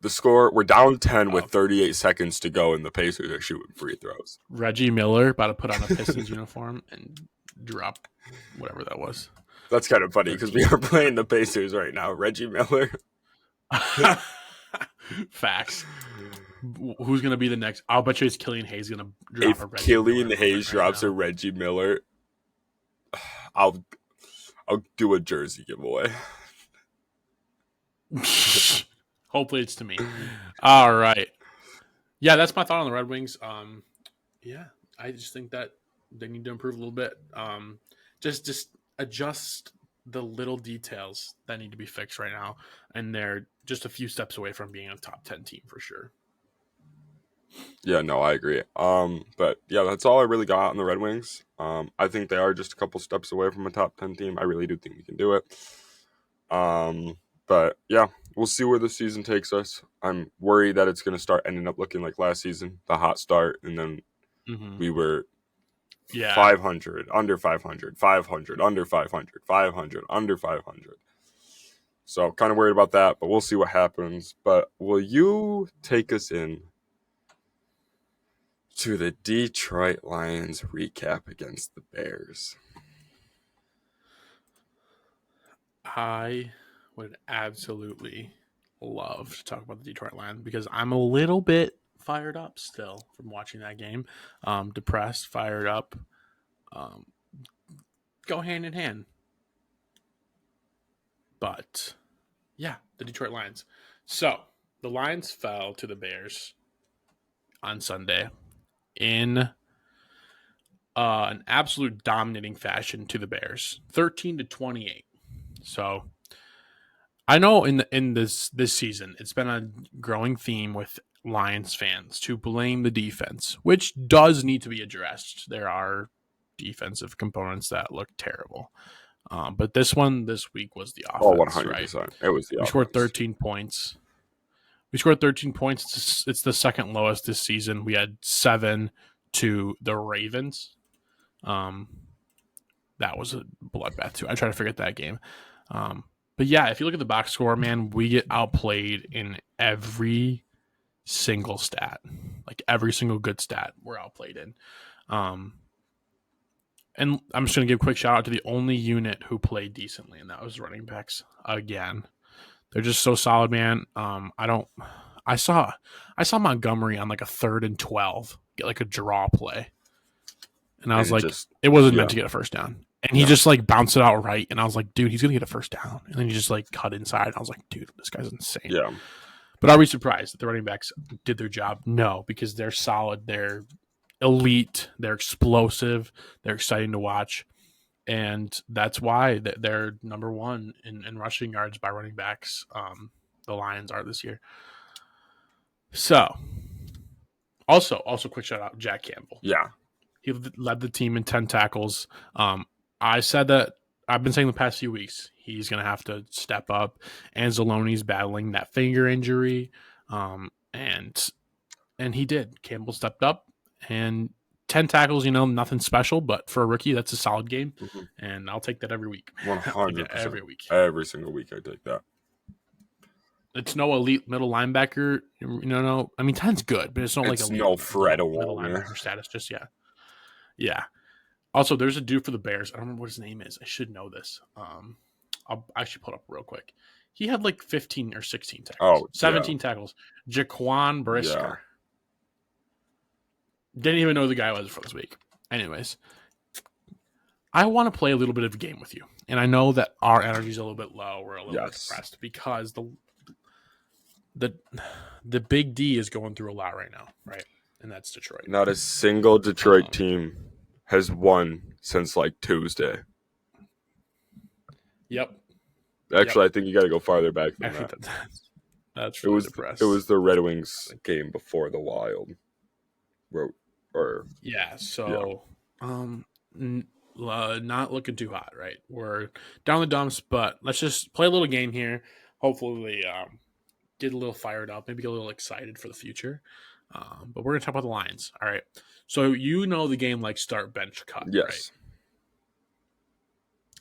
The score. We're down 10 with Oh. 38 seconds to go, and the Pacers are shooting free throws. Reggie Miller about to put on a Pistons uniform and drop whatever that was. That's kind of funny because we are playing the Pacers right now. Reggie Miller. Facts. Who's going to be the next? I'll bet you it's Killian Hayes going to drop If a Reggie Killian Miller Hayes right drops now. a Reggie Miller, I'll do a jersey giveaway. Hopefully it's to me. All right. Yeah, that's my thought on the Red Wings. Yeah, I just think that they need to improve a little bit. Just adjust the little details that need to be fixed right now, and they're just a few steps away from being a top 10 team for sure. Yeah, no, I agree. But yeah, that's all I really got on the Red Wings. I think they are just a couple steps away from a top 10 team. I really do think we can do it. But yeah, we'll see where the season takes us. I'm worried that it's going to start ending up looking like last season, the hot start, and then we were 500, under 500, 500, under 500, 500, under 500. So kind of worried about that, but we'll see what happens. But will you take us in to the Detroit Lions recap against the Bears? I would absolutely love to talk about the Detroit Lions because I'm a little bit fired up still from watching that game. Depressed, fired up. Go hand in hand. But yeah, the Detroit Lions. So the Lions fell to the Bears on Sunday in an absolute dominating fashion to the Bears, 13-28. So I know in this season it's been a growing theme with Lions fans to blame the defense, which does need to be addressed. There are defensive components that look terrible. But this week was the offense, 100%. right? It was the We offense. scored 13 points. It's the second lowest this season. We had 7 to the Ravens. That was a bloodbath too. I try to forget that game. But yeah, if you look at the box score, man, we get outplayed in every single stat. Like every single good stat we're outplayed in. And I'm just going to give a quick shout out to the only unit who played decently, and that was running backs again. They're just so solid, man. I saw Montgomery on like a 3rd and 12 get like a draw play. And I was like, it wasn't meant to get a first down. And he just like bounced it out right. And I was like, dude, he's going to get a first down. And then he just like cut inside. I was like, dude, this guy's insane. Yeah. But are we surprised that the running backs did their job? No, because they're solid. They're elite. They're explosive. They're exciting to watch. And that's why they're number 1 in rushing yards by running backs. the Lions are this year. So, also quick shout out Jack Campbell. Yeah. He led the team in 10 tackles. I said that I've been saying the past few weeks he's going to have to step up. Anzalone's battling that finger injury, and he did. Campbell stepped up, and 10 tackles, nothing special, but for a rookie, that's a solid game, and I'll take that every week. 100%. Every week. Every single week I take that. It's no elite middle linebacker. No. I mean, 10's good, but it's not like It's elite no Fred middle Warner. linebacker status just yet. Yeah. Also, there's a dude for the Bears. I don't remember what his name is. I should know this. I'll actually pull it up real quick. He had like 15 or 16 tackles. 17 tackles. Jaquan Brisker. Yeah. Didn't even know who the guy was for this week. Anyways, I want to play a little bit of a game with you. And I know that our energy is a little bit low. We're a little bit depressed because the big D is going through a lot right now, right? And that's Detroit. Not a single Detroit team has won since like Tuesday. Yep. Actually, I think you got to go farther back than that. That's really depressed. It was the Red Wings game before the Wild. Not looking too hot, right? We're down the dumps, but let's just play a little game here. Hopefully, get a little fired up, maybe get a little excited for the future. But we're going to talk about the Lions. All right. So the game like start, bench, cut. Yes.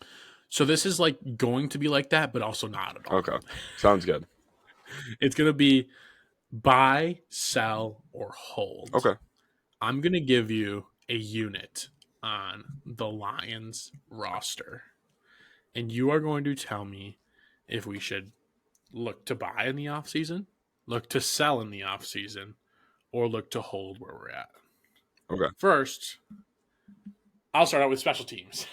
Right? So this is like going to be like that, but also not at all. Okay. Sounds good. It's going to be buy, sell, or hold. Okay. I'm going to give you a unit on the Lions roster. And you are going to tell me if we should look to buy in the offseason, look to sell in the offseason, or look to hold where we're at. Okay. First, I'll start out with special teams.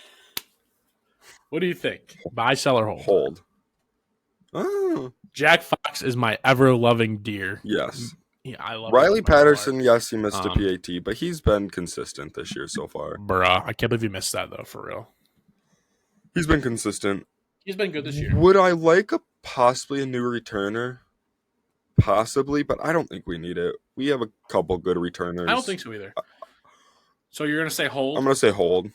What do you think? Buy, sell, or hold? Hold. Oh. Jack Fox is my ever-loving deer. Yes. Yeah, I love Riley Patterson, yes, he missed a PAT, but he's been consistent this year so far. Bruh, I can't believe you missed that, though, for real. He's been consistent. He's been good this year. Would I like possibly a new returner? Possibly, but I don't think we need it. We have a couple good returners. I don't think so either. So you're going to say hold? I'm going to say hold.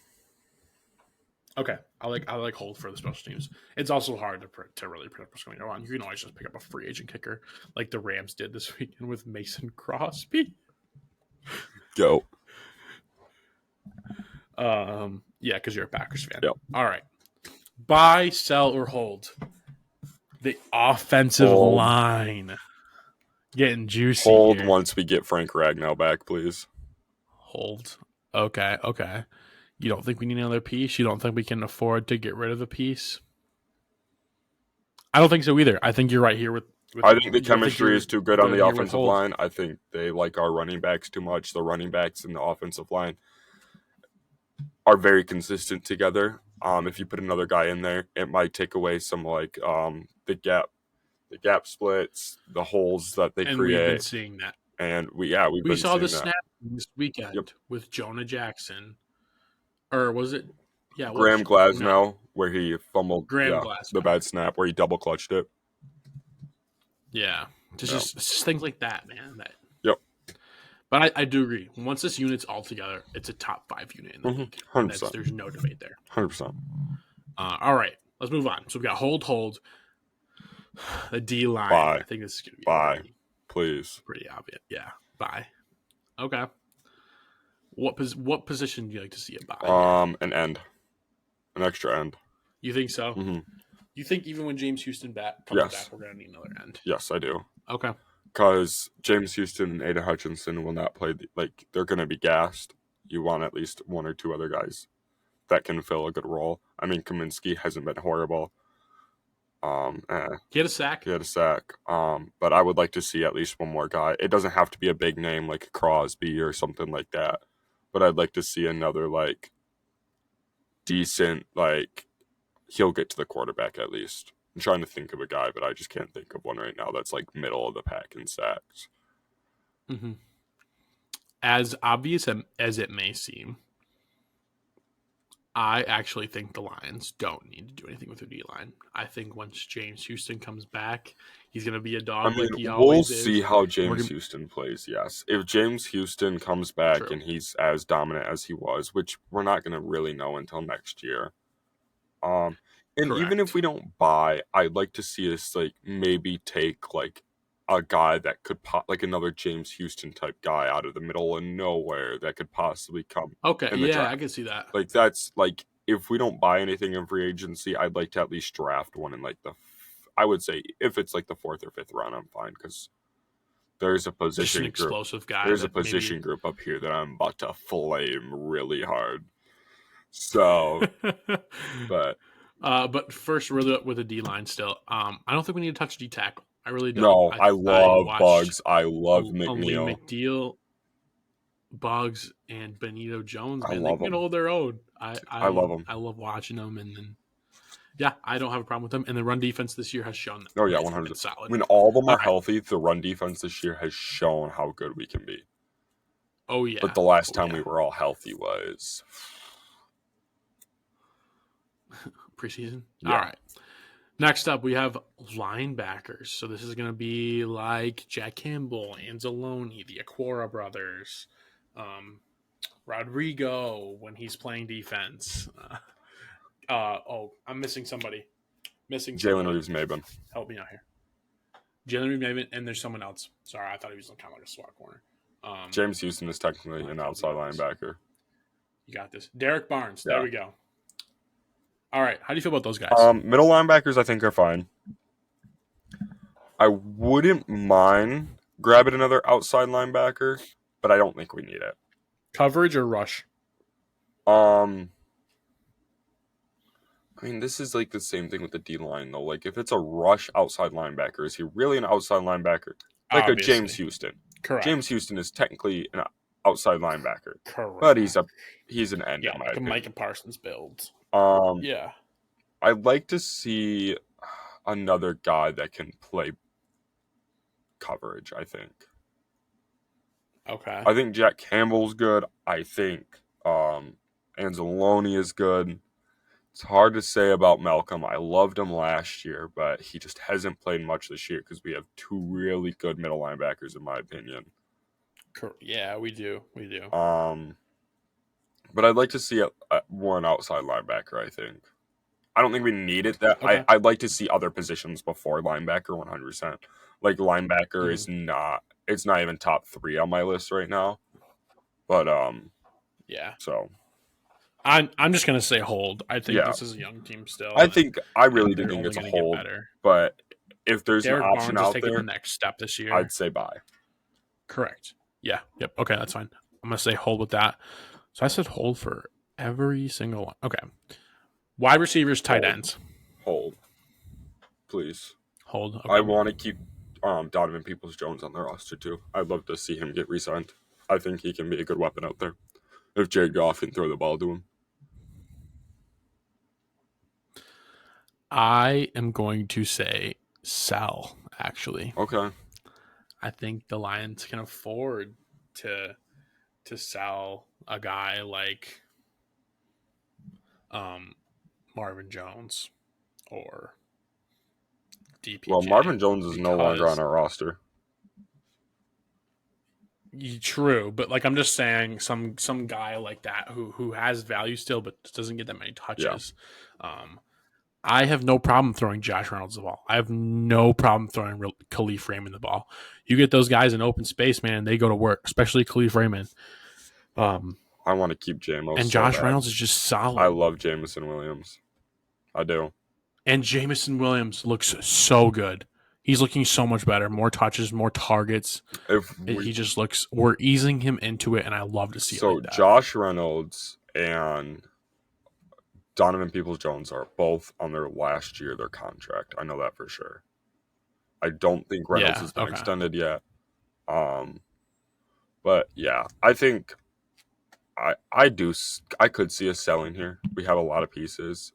Okay. I like hold for the special teams. It's also hard to really predict what's going on. You can always just pick up a free agent kicker like the Rams did this weekend with Mason Crosby. Go. Yeah, because you're a Packers fan. Yep. All right. Buy, sell, or hold. The offensive line. Getting juicy. Hold here. once we get Frank Ragnow back, please. Hold. Okay. You don't think we need another piece? You don't think we can afford to get rid of a piece? I don't think so either. I think you're right here with I think the chemistry is too good on the offensive line. I think they like our running backs too much. The running backs and the offensive line are very consistent together. If you put another guy in there, it might take away some like the gap splits, the holes that they create. We've been seeing that. And we saw the snap this weekend with Jonah Jackson. Or was it? Yeah, Graham Glasnow, where he fumbled the bad snap, where he double clutched it. Yeah, just things like that, man. Yep. But I do agree. Once this unit's all together, it's a top 5 unit in the league. 100%. There's no debate there. 100%. All right, let's move on. So we got hold. The D line. Bye. I think this is going to be bye, please. Pretty obvious. Yeah, bye. Okay. What position do you like to see it by? An extra end. You think so? Mm-hmm. You think even when James Houston comes back, we're going to need another end? Yes, I do. Okay. Because James Houston and Aiden Hutchinson will not play. They're going to be gassed. You want at least one or two other guys that can fill a good role. I mean, Kaminsky hasn't been horrible. He had a sack. But I would like to see at least one more guy. It doesn't have to be a big name like Crosby or something like that. But I'd like to see another decent he'll get to the quarterback at least. I'm trying to think of a guy, but I just can't think of one right now that's middle of the pack in sacks. Mm-hmm. As obvious as it may seem, I actually think the Lions don't need to do anything with their D-line. I think once James Houston comes back, He's going to be a I dog mean, like he we'll always is. see how We're James gonna, Houston plays, yes. If James Houston comes back true. and he's as dominant as he was, which we're not going to really know until next year. And even if Correct. we don't buy, I'd like to see us like maybe take like a guy that could pop like another James Houston type guy out of the middle of nowhere that could possibly come Okay, in the yeah, draft. I can see that. Like that's like if we don't buy anything in free agency, I'd like to at least draft one in like I would say if it's like the 4th or 5th round, I'm fine because there's a Just an position group. explosive guy There's a that maybe. position group up here that I'm about to flame really hard. So, but But first, really with the D line still. I don't think we need to touch D tackle. I really don't. no, I I love watched Bugs. I love Lee McNeil. McNeil, Bugs, and Benito Jones. I Man, they love can get them. hold their own. I love them. I love watching them, and then yeah, I don't have a problem with them. And the run defense this year has shown. Oh yeah, they've 100. been solid. When all of them are Okay. healthy, the run defense this year has shown how good we can be. Oh yeah. But the last time we were all healthy was preseason. Yeah. All right. Next up, we have linebackers. So this is going to be like Jack Campbell, Anzalone, the Aquara brothers, Rodrigo when he's playing defense. I'm missing somebody. Jalen Reeves-Maybin. Help me out here. Jalen Reeves-Maybin, and there's someone else. Sorry, I thought he was kind of like a slot corner. James Houston is technically an outside linebacker. You got this. Derek Barnes. Yeah. There we go. All right. How do you feel about those guys? Middle linebackers, I think, are fine. I wouldn't mind grabbing another outside linebacker, but I don't think we need it. Coverage or rush? I mean, this is like the same thing with the D line, though. Like, if it's a rush outside linebacker, is he really an outside linebacker? Like Obviously. a James Houston. Correct. James Houston is technically an outside linebacker. Correct. But he's an end, Yeah, in my like a opinion. Micah Parsons build. Yeah. I'd like to see another guy that can play coverage, I think. Okay. I think Jack Campbell's good. I think Anzalone is good. It's hard to say about Malcolm. I loved him last year, but he just hasn't played much this year because we have two really good middle linebackers, in my opinion. Yeah, we do. But I'd like to see one outside linebacker, I think. I don't think we need it. Okay. I'd like to see other positions before linebacker 100%. Like linebacker is not even top 3 on my list right now. But yeah. So I'm just gonna say hold. I think this is a young team still. I really do think it's a hold. But if there's Derek an option Barnes out taking there, the next step this year, I'd say buy. Correct. Yeah. Yep. Okay, that's fine. I'm gonna say hold with that. So I said hold for every single one. Okay. Wide receivers, tight ends. Hold. Please. Hold. Okay. I want to keep Donovan Peoples-Jones on the roster too. I'd love to see him get re-signed. I think he can be a good weapon out there. If Jared Goff can throw the ball to him. I am going to say sell, actually. Okay. I think the Lions can afford to sell a guy like Marvin Jones or DPJ. Well, Marvin Jones is no longer on our roster. True, but like I'm just saying, some guy like that who has value still, but doesn't get that many touches. Yeah. I have no problem throwing Josh Reynolds the ball. I have no problem throwing Khalif Raymond the ball. You get those guys in open space, man, they go to work, especially Khalif Raymond. I want to keep JMO. And Josh Reynolds is just solid. I love Jameson Williams. I do. And Jameson Williams looks so good. He's looking so much better. More touches, more targets. He just looks. We're easing him into it, and I love to see it like that. Josh Reynolds and Donovan Peoples-Jones are both on their last year of their contract. I know that for sure. I don't think Reynolds has been extended yet. But yeah, I think I could see us selling here. We have a lot of pieces.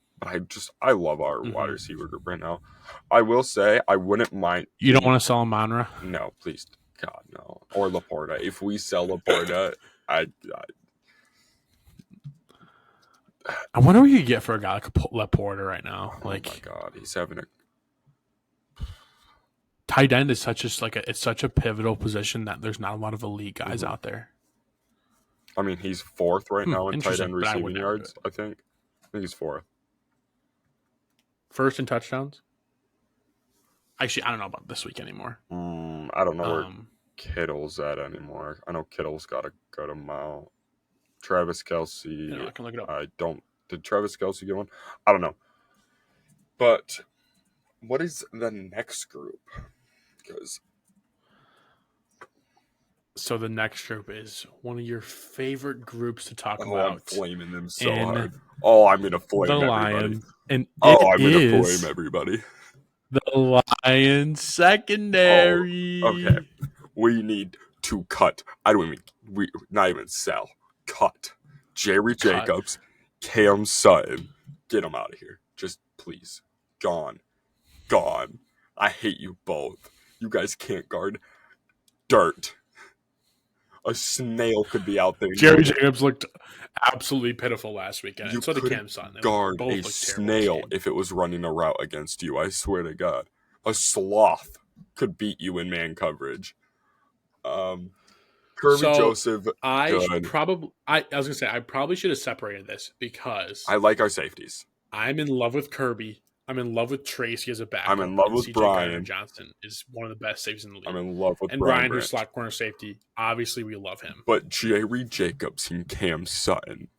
I love our wide receiver group right now. I will say I wouldn't mind. You don't want to sell Amonra? No, please, God, no. Or Laporta. If we sell Laporta, I wonder what you could get for a guy like Laporta right now. Oh my God, he's having a tight end is it's such a pivotal position that there's not a lot of elite guys out there. I mean, he's fourth right now in tight end receiving never yards, I think. I think he's fourth. First in touchdowns? Actually, I don't know about this week anymore. I don't know where Kittle's at anymore. I know Kittle's got a good amount. Travis Kelce. I can look it up. Did Travis Kelce get one? I don't know. But what is the next group? So the next group is one of your favorite groups to talk about. I'm flaming them so hard. Oh, I'm gonna flame the everybody. Lions, and I'm gonna flame everybody. The Lions secondary. Oh, okay, we need to cut. Not even sell. Cut. Jerry Jacobs, Cam Sutton, get them out of here. Just please, gone. I hate you both. You guys can't guard dirt. A snail could be out there. Jerry Jacobs looked absolutely pitiful last weekend. You so did Cam Sutton. Guard a snail if it was running a route against you. I swear to God, a sloth could beat you in man coverage. Kirby Joseph. I was gonna say I probably should have separated this because I like our safeties. I'm in love with Kirby. I'm in love with Tracy as a backup. I'm in love with Brian Johnson is one of the best safeties in the league. I'm in love with Brian, who's slot corner safety. Obviously, we love him. But Jerry Jacobs and Cam Sutton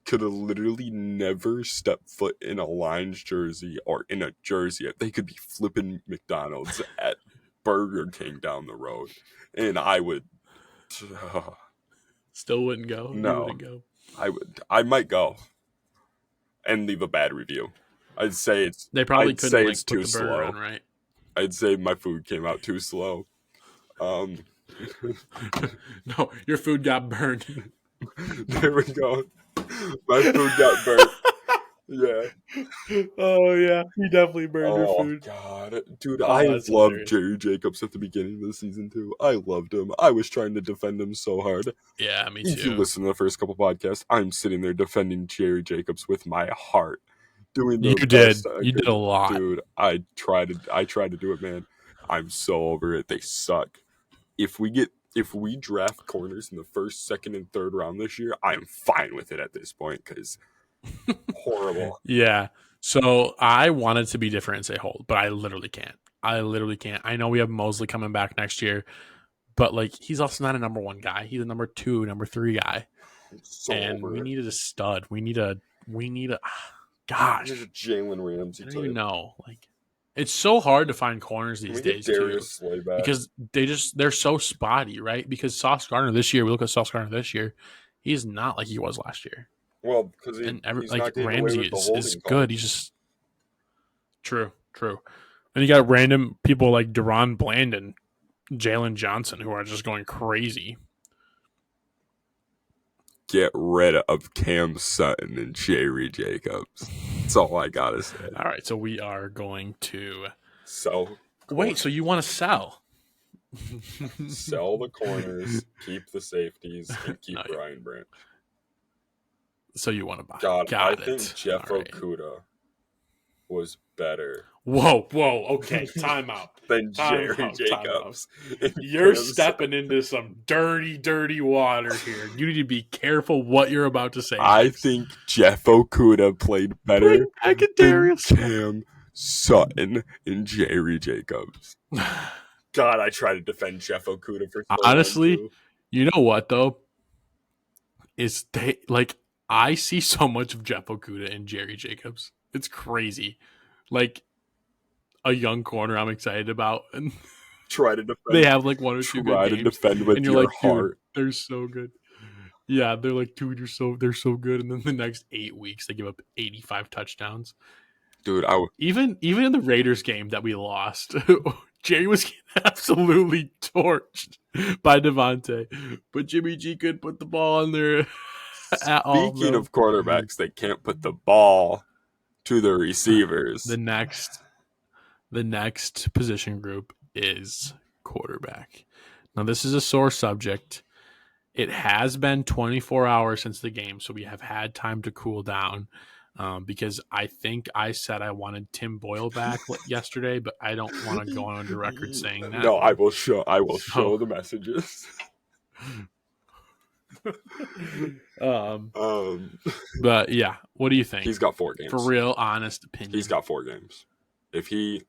could have literally never stepped foot in a Lions jersey or in a jersey. They could be flipping McDonald's at Burger King down the road, and I would still wouldn't go. No, wouldn't go. I would. I might go and leave a bad review. I'd say it's. They probably couldn't say it's put too the slow. On, right? I'd say my food came out too slow. No, your food got burned. There we go. My food got burnt. Yeah. Oh yeah, he definitely burned your food. Oh God, dude, I loved hilarious. Jerry Jacobs at the beginning of the season too. I loved him. I was trying to defend him so hard. Yeah, me too. If you listen to the first couple podcasts, I'm sitting there defending Jerry Jacobs with my heart. Doing the best you did a lot, dude. I tried to do it, man. I'm so over it. They suck. If we draft corners in the first, second, and third round this year, I'm fine with it at this point because horrible. Yeah. So I wanted to be different and say hold, but I literally can't. I know we have Mosley coming back next year, but like he's also not a number one guy. He's a number two, number three guy. And we needed a stud. We need a gosh. Jalen Ramsey. I don't even know. Like it's so hard to find corners these days too, because they're so spotty, right? Because Sauce Gardner this year, we look at Sauce Gardner this year, he's not like he was last year. Well, because Ramsey is good. He's just true. And you got random people like Deron Blandon, Jalen Johnson, who are just going crazy. Get rid of Cam Sutton and Jerry Jacobs. That's all I gotta say. All right, so we are going to sell. Wait, so you want to sell? Sell the corners, keep the safeties, and keep Brian Branch. So you want to buy? God, I think Jeff Okudah was better. Whoa, okay, timeout. Than Jerry Jacobs. You're stepping into some dirty water here. You need to be careful what you're about to say. I think Jeff Okudah played better than Cam Sutton and Jerry Jacobs. God, I try to defend Jeff Okudah for so honestly. long too. You know what though? Is I see so much of Jeff Okudah and Jerry Jacobs. It's crazy. Like a young corner I'm excited about, and try to defend. They have like one or two good games. Try to defend with and you're your like, heart. Dude, they're so good. Yeah, they're like, dude, they're so good. And then the next 8 weeks, they give up 85 touchdowns. Dude, even in the Raiders game that we lost, Jerry was getting absolutely torched by Devontae, but Jimmy G could put the ball on there. Speaking of quarterbacks, they can't put the ball to the receivers. The next position group is quarterback. Now, this is a sore subject. It has been 24 hours since the game, so we have had time to cool down. because I think I said I wanted Tim Boyle back yesterday, but I don't want to go on the record saying that. No, I will show So- the messages. But yeah, what do you think? He's got 4 games. For real, honest opinion. He's got 4 games. If he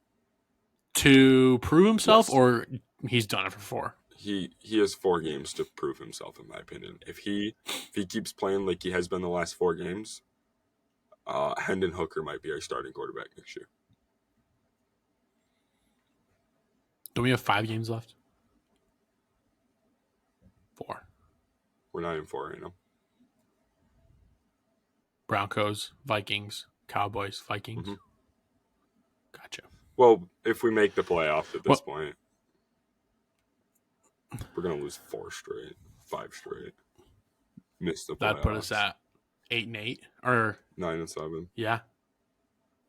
to prove himself, Yes. or he's done it for 4. he has 4 games to prove himself, in my opinion. If he keeps playing like he has been the last 4 games, Hendon Hooker might be our starting quarterback next year. Don't we have 5 games left? 4. We're not in 4 right now. Broncos, Vikings, Cowboys, Vikings. Mm-hmm. Gotcha. Well, if we make the playoffs at this point, we're gonna lose 4 straight, 5 straight. Miss the playoffs. That put us at 8-8 or 9-7. Yeah,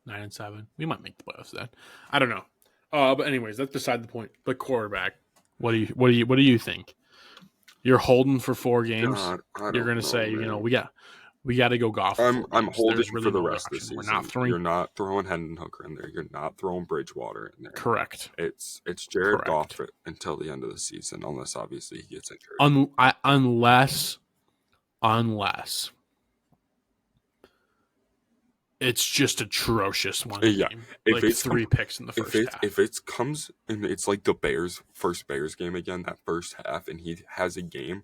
9-7. We might make the playoffs then. I don't know. But anyways, that's beside the point. The quarterback. What do you think? You're holding for 4 games. You're gonna say, man. we got to go golf. I'm holding really for the no rest of the season. We're not throwing. You're not throwing Hendon Hooker in there. You're not throwing Bridgewater in there. Correct. It's Jared Goff until the end of the season, unless obviously he gets injured. Unless it's just atrocious one game. If it's 3 picks in the first half. If it comes and it's like the first Bears game again, that first half, and he has a game,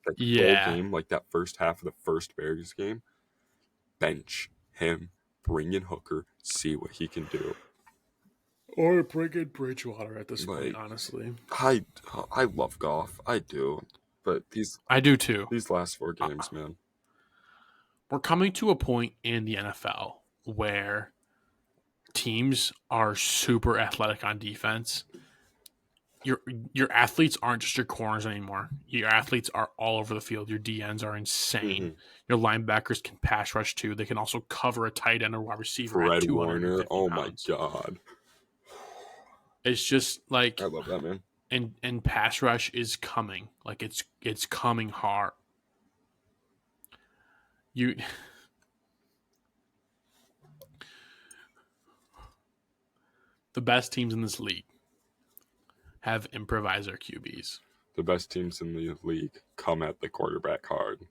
full game, like that first half of the first Bears game, bench him, bring in Hooker, see what he can do. Or bring in Bridgewater at this point, honestly. I love Goff. I do. But I do too. These last 4 games, man. We're coming to a point in the NFL where teams are super athletic on defense. Your athletes aren't just your corners anymore. Your athletes are all over the field. Your DNs are insane. Mm-hmm. Your linebackers can pass rush too. They can also cover a tight end or wide receiver. Fred Warner, oh my god. It's just like I love that, man. And pass rush is coming. Like it's coming hard. The best teams in this league have improviser QBs. The best teams in the league come at the quarterback hard.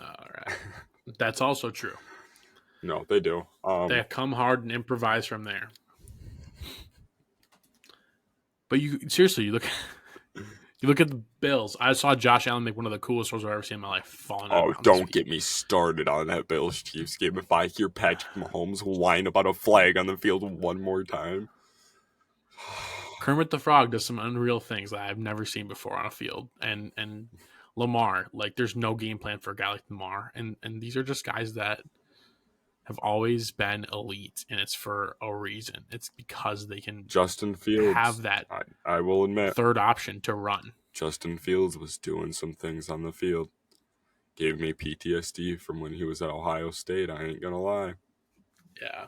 All right. That's also true. No, they do. They come hard and improvise from there. But you look at the Bills. I saw Josh Allen make one of the coolest throws I've ever seen in my life. Falling don't get me started on that Bills-Chiefs game. If I hear Patrick Mahomes whine about a flag on the field one more time. Kermit the Frog does some unreal things that I've never seen before on a field. And Lamar, like there's no game plan for a guy like Lamar. And these are just guys that have always been elite, and it's for a reason. It's because they can Justin Fields have that I will admit third option to run. Justin Fields was doing some things on the field. Gave me PTSD from when he was at Ohio State, I ain't gonna lie. Yeah.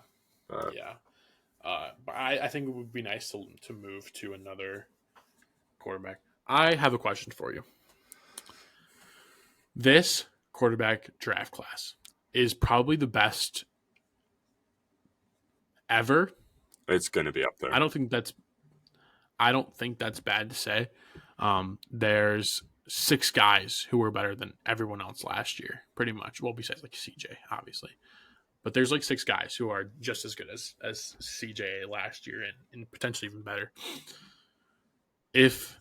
But I think it would be nice to move to another quarterback. I have a question for you. This quarterback draft class is probably the best ever. It's going to be up there. I don't think that's bad to say. There's 6 guys who were better than everyone else last year, pretty much. Well, besides like CJ, obviously. But there's like 6 guys who are just as good as CJ last year and potentially even better. If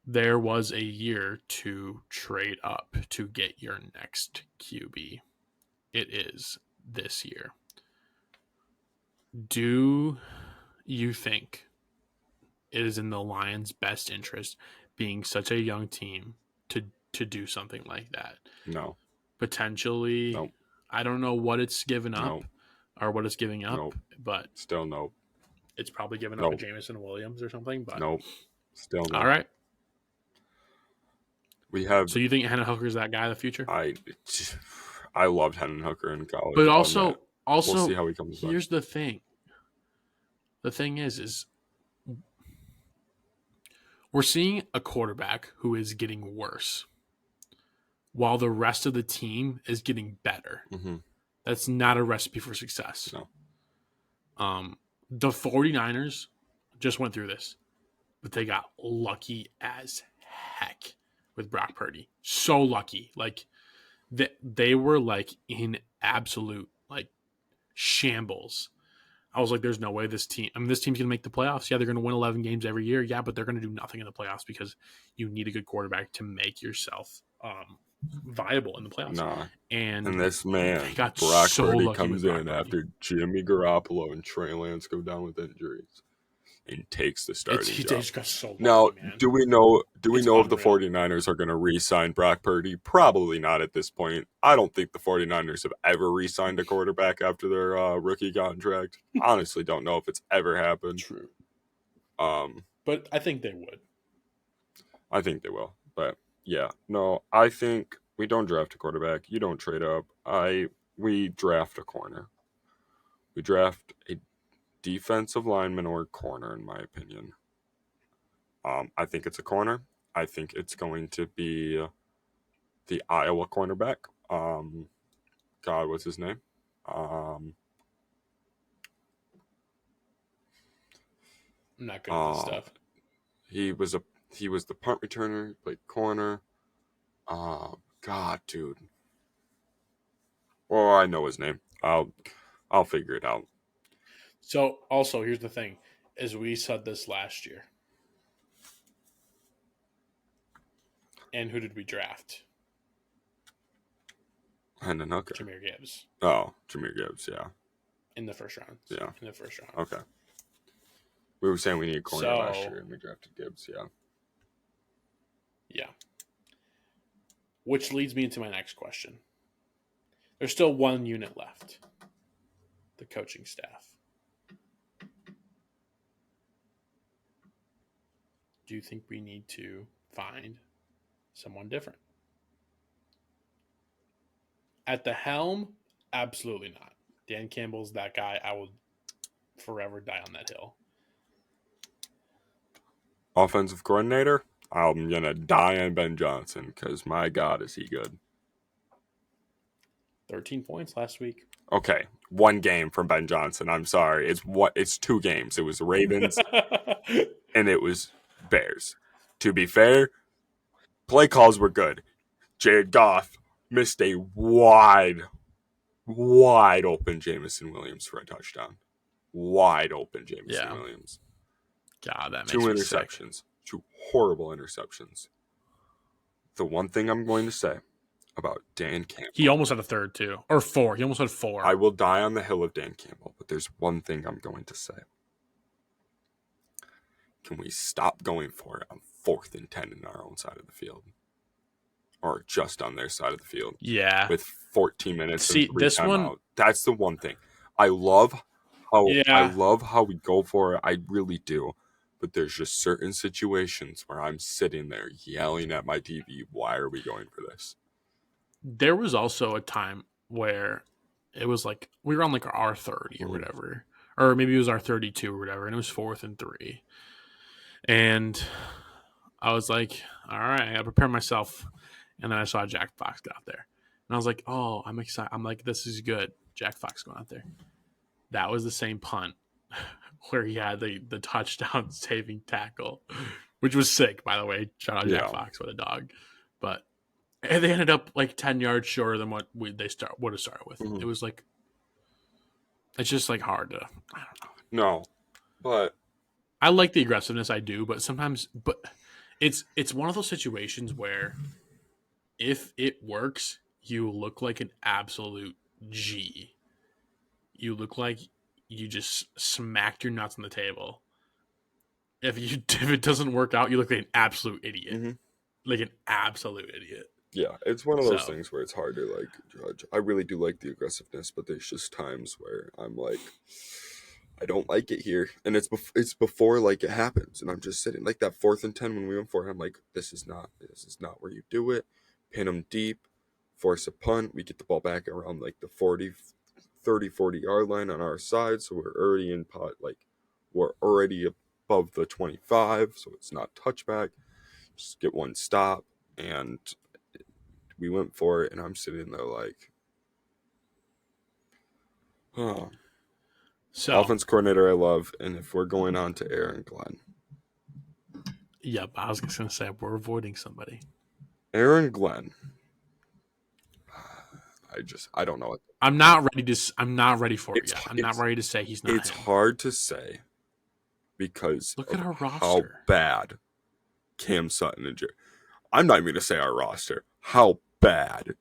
there was a year to trade up to get your next QB, it is this year. Do you think it is in the Lions' best interest, being such a young team, to do something like that? No. Potentially. No. I don't know what it's given up or what it's giving up, but still no. It's probably given up to Jameson Williams or something. But still no. All right. So you think Hendon Hooker is that guy in the future? I loved Hendon Hooker in college. But also we'll see how he comes back. Here's the thing. The thing is we're seeing a quarterback who is getting worse while the rest of the team is getting better. Mm-hmm. That's not a recipe for success. No. The 49ers just went through this, but they got lucky as heck with Brock Purdy. So lucky. Like, they were, like, in absolute, like, shambles. I was like, there's no way this team's going to make the playoffs. Yeah, they're going to win 11 games every year. Yeah, but they're going to do nothing in the playoffs because you need a good quarterback to make yourself viable in the playoffs. Nah. And this man, they got Brock so Purdy, lucky comes with Brock in Purdy. after Jimmy Garoppolo and Trey Lance go down with injuries and takes the starting They job. just got so lucky, Now, man. do we know if the unreal. 49ers are going to re-sign Brock Purdy? Probably not at this point. I don't think the 49ers have ever re-signed a quarterback after their rookie contract. Honestly, don't know if it's ever happened. True. But I think they would. I think they will. But yeah, no, I think we don't draft a quarterback. You don't trade up. We draft a corner. We draft a defensive lineman or corner, in my opinion. I think it's a corner. I think it's going to be the Iowa cornerback. God, what's his name? I'm not good at this stuff. He was the punt returner. He played corner. God, dude. Oh, I know his name. I'll figure it out. So, also, here's the thing. As we said this last year. And who did we draft? Hendon Hooker. Jahmyr Gibbs. Oh, Jahmyr Gibbs, yeah. In the first round. Yeah. In the first round. Okay. We were saying we need a corner last year, and we drafted Gibbs, yeah. Yeah. Which leads me into my next question. There's still one unit left. The coaching staff. Do you think we need to find someone different? At the helm, absolutely not. Dan Campbell's that guy. I will forever die on that hill. Offensive coordinator, I'm going to die on Ben Johnson because, my God, is he good. 13 points last week. Okay, one game from Ben Johnson. I'm sorry. It's 2 games. It was Ravens and it was Bears. To be fair, play calls were good. Jared Goff missed a wide open Jamison Williams for a touchdown. Wide open Jamison Williams. God, that makes 2 me interceptions. Sick. 2 horrible interceptions. The one thing I'm going to say about Dan Campbell. He almost had a third, too. Or 4. He almost had 4. I will die on the hill of Dan Campbell, but there's one thing I'm going to say. Can we stop going for it on 4th and 10 in our own side of the field? Or just on their side of the field? Yeah. With 14 minutes See, and 3 this timeout. one, that's the one thing. I love how we go for it. I really do. But there's just certain situations where I'm sitting there yelling at my TV, why are we going for this? There was also a time where it was like we were on like our 30 or whatever. Or maybe it was our 32 or whatever, and it was 4th and 3. And I was like, all right, I got to prepare myself. And then I saw Jack Fox get out there. And I was like, oh, I'm excited. I'm like, this is good. Jack Fox going out there. That was the same punt where he had the touchdown saving tackle, which was sick, by the way. Shout out Jack Fox with a dog. But they ended up like 10 yards shorter than what would have started with. It was like, it's just like hard to, I don't know. No, but I like the aggressiveness, I do, but sometimes, it's one of those situations where if it works, you look like an absolute G. You look like you just smacked your nuts on the table. If it doesn't work out, you look like an absolute idiot. Like an absolute idiot. Yeah, it's one of those things where it's hard to like judge. I really do like the aggressiveness, but there's just times where I'm like, I don't like it here, and it's before like it happens, and I'm just sitting like that 4th and 10 when we went for it. I'm like, this is not where you do it. Pin them deep, force a punt. We get the ball back around like the 40 yard line on our side, so we're already in pot. Like we're already above the 25, so it's not touchback. Just get one stop, and we went for it, and I'm sitting there like, Oh. So, Offense coordinator I love, and if we're going on to Aaron Glenn. yep, I was just going to say we're avoiding somebody. Aaron Glenn. I don't know. I'm not ready for it It's- yet. I'm not ready to say he's not. It's him. hard to say because Look at our how roster. bad Cam Sutton and Jerry. I'm not even going to say our roster. How bad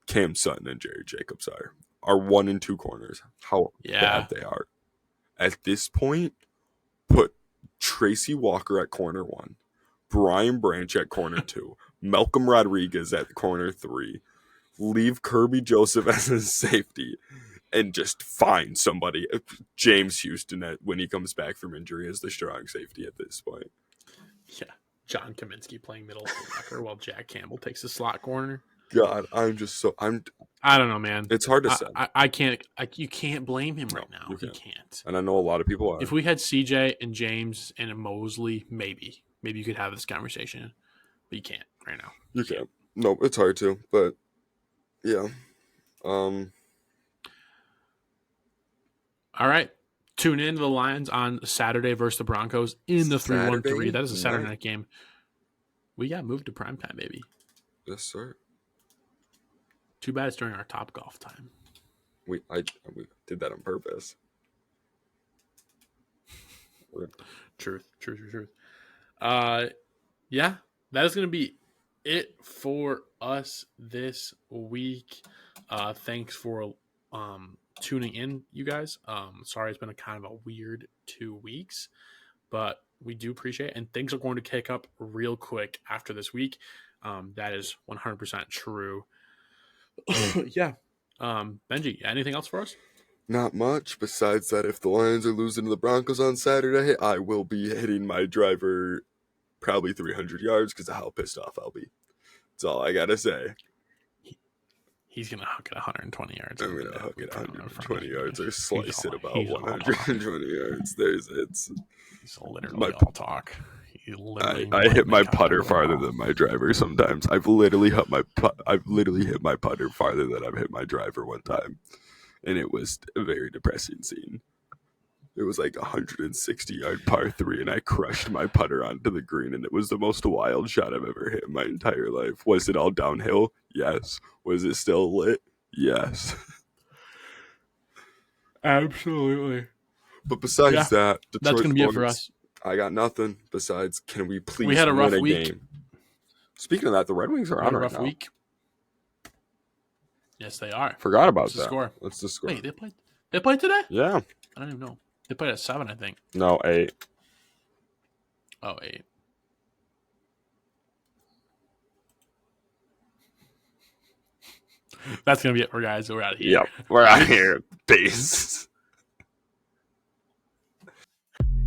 Cam Sutton and Jerry Jacobs are. Our 1 and 2 corners. How bad they are. At this point, put Tracy Walker at corner 1, Brian Branch at corner 2, Malcolm Rodriguez at corner 3, leave Kirby Joseph as a safety, and just find somebody. James Houston when he comes back from injury as the strong safety at this point. Yeah. John Kaminsky playing middle linebacker while Jack Campbell takes the slot corner. God, I don't know, man. It's hard to say. I can't. You can't blame him right now. He can't. And I know a lot of people are. If we had CJ and James and Mosley, maybe you could have this conversation, but you can't right now. You can't. No, it's hard to. But yeah. All right. Tune in to the Lions on Saturday versus the Broncos in the 3-1-3. That is a Saturday night game. We got moved to primetime, baby. Yes, sir. Too bad it's during our Top Golf time. We did that on purpose. Truth. Yeah, that is going to be it for us this week. Thanks for tuning in, you guys. Sorry it's been a kind of a weird 2 weeks, but we do appreciate it, and things are going to kick up real quick after this week. That is 100% true. Yeah. Benji, anything else for us? Not much, besides that if the Lions are losing to the Broncos on Saturday, I will be hitting my driver probably 300 yards because of how pissed off I'll be. That's all I got to say. He's going to hook it 120 yards. I'm going to hook it 120 yards or slice it about 120 yards. He's literally all talk. I hit my putter farther than my driver sometimes. I've literally hit my putter farther than I've hit my driver one time. And it was a very depressing scene. It was like 160-yard par 3, and I crushed my putter onto the green, and it was the most wild shot I've ever hit in my entire life. Was it all downhill? Yes. Was it still lit? Yes. Absolutely. But besides that, that's going to be it for us. I got nothing besides, can we please we had a rough win a week. game? Speaking of that, the Red Wings are on right now. Week. Yes, they are. Forgot about that. Score. What's the score? Wait, they played today? Yeah. I don't even know. They played at 7, I think. No, 8. Oh, 8. That's going to be it for guys. We're out of here. Yep, we're out of here. Peace.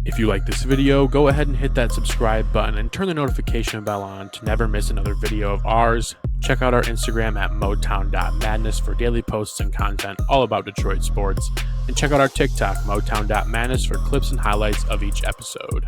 If you like this video, go ahead and hit that subscribe button and turn the notification bell on to never miss another video of ours. Check out our Instagram at motown.madness for daily posts and content all about Detroit sports. And check out our TikTok, motown.madness, for clips and highlights of each episode.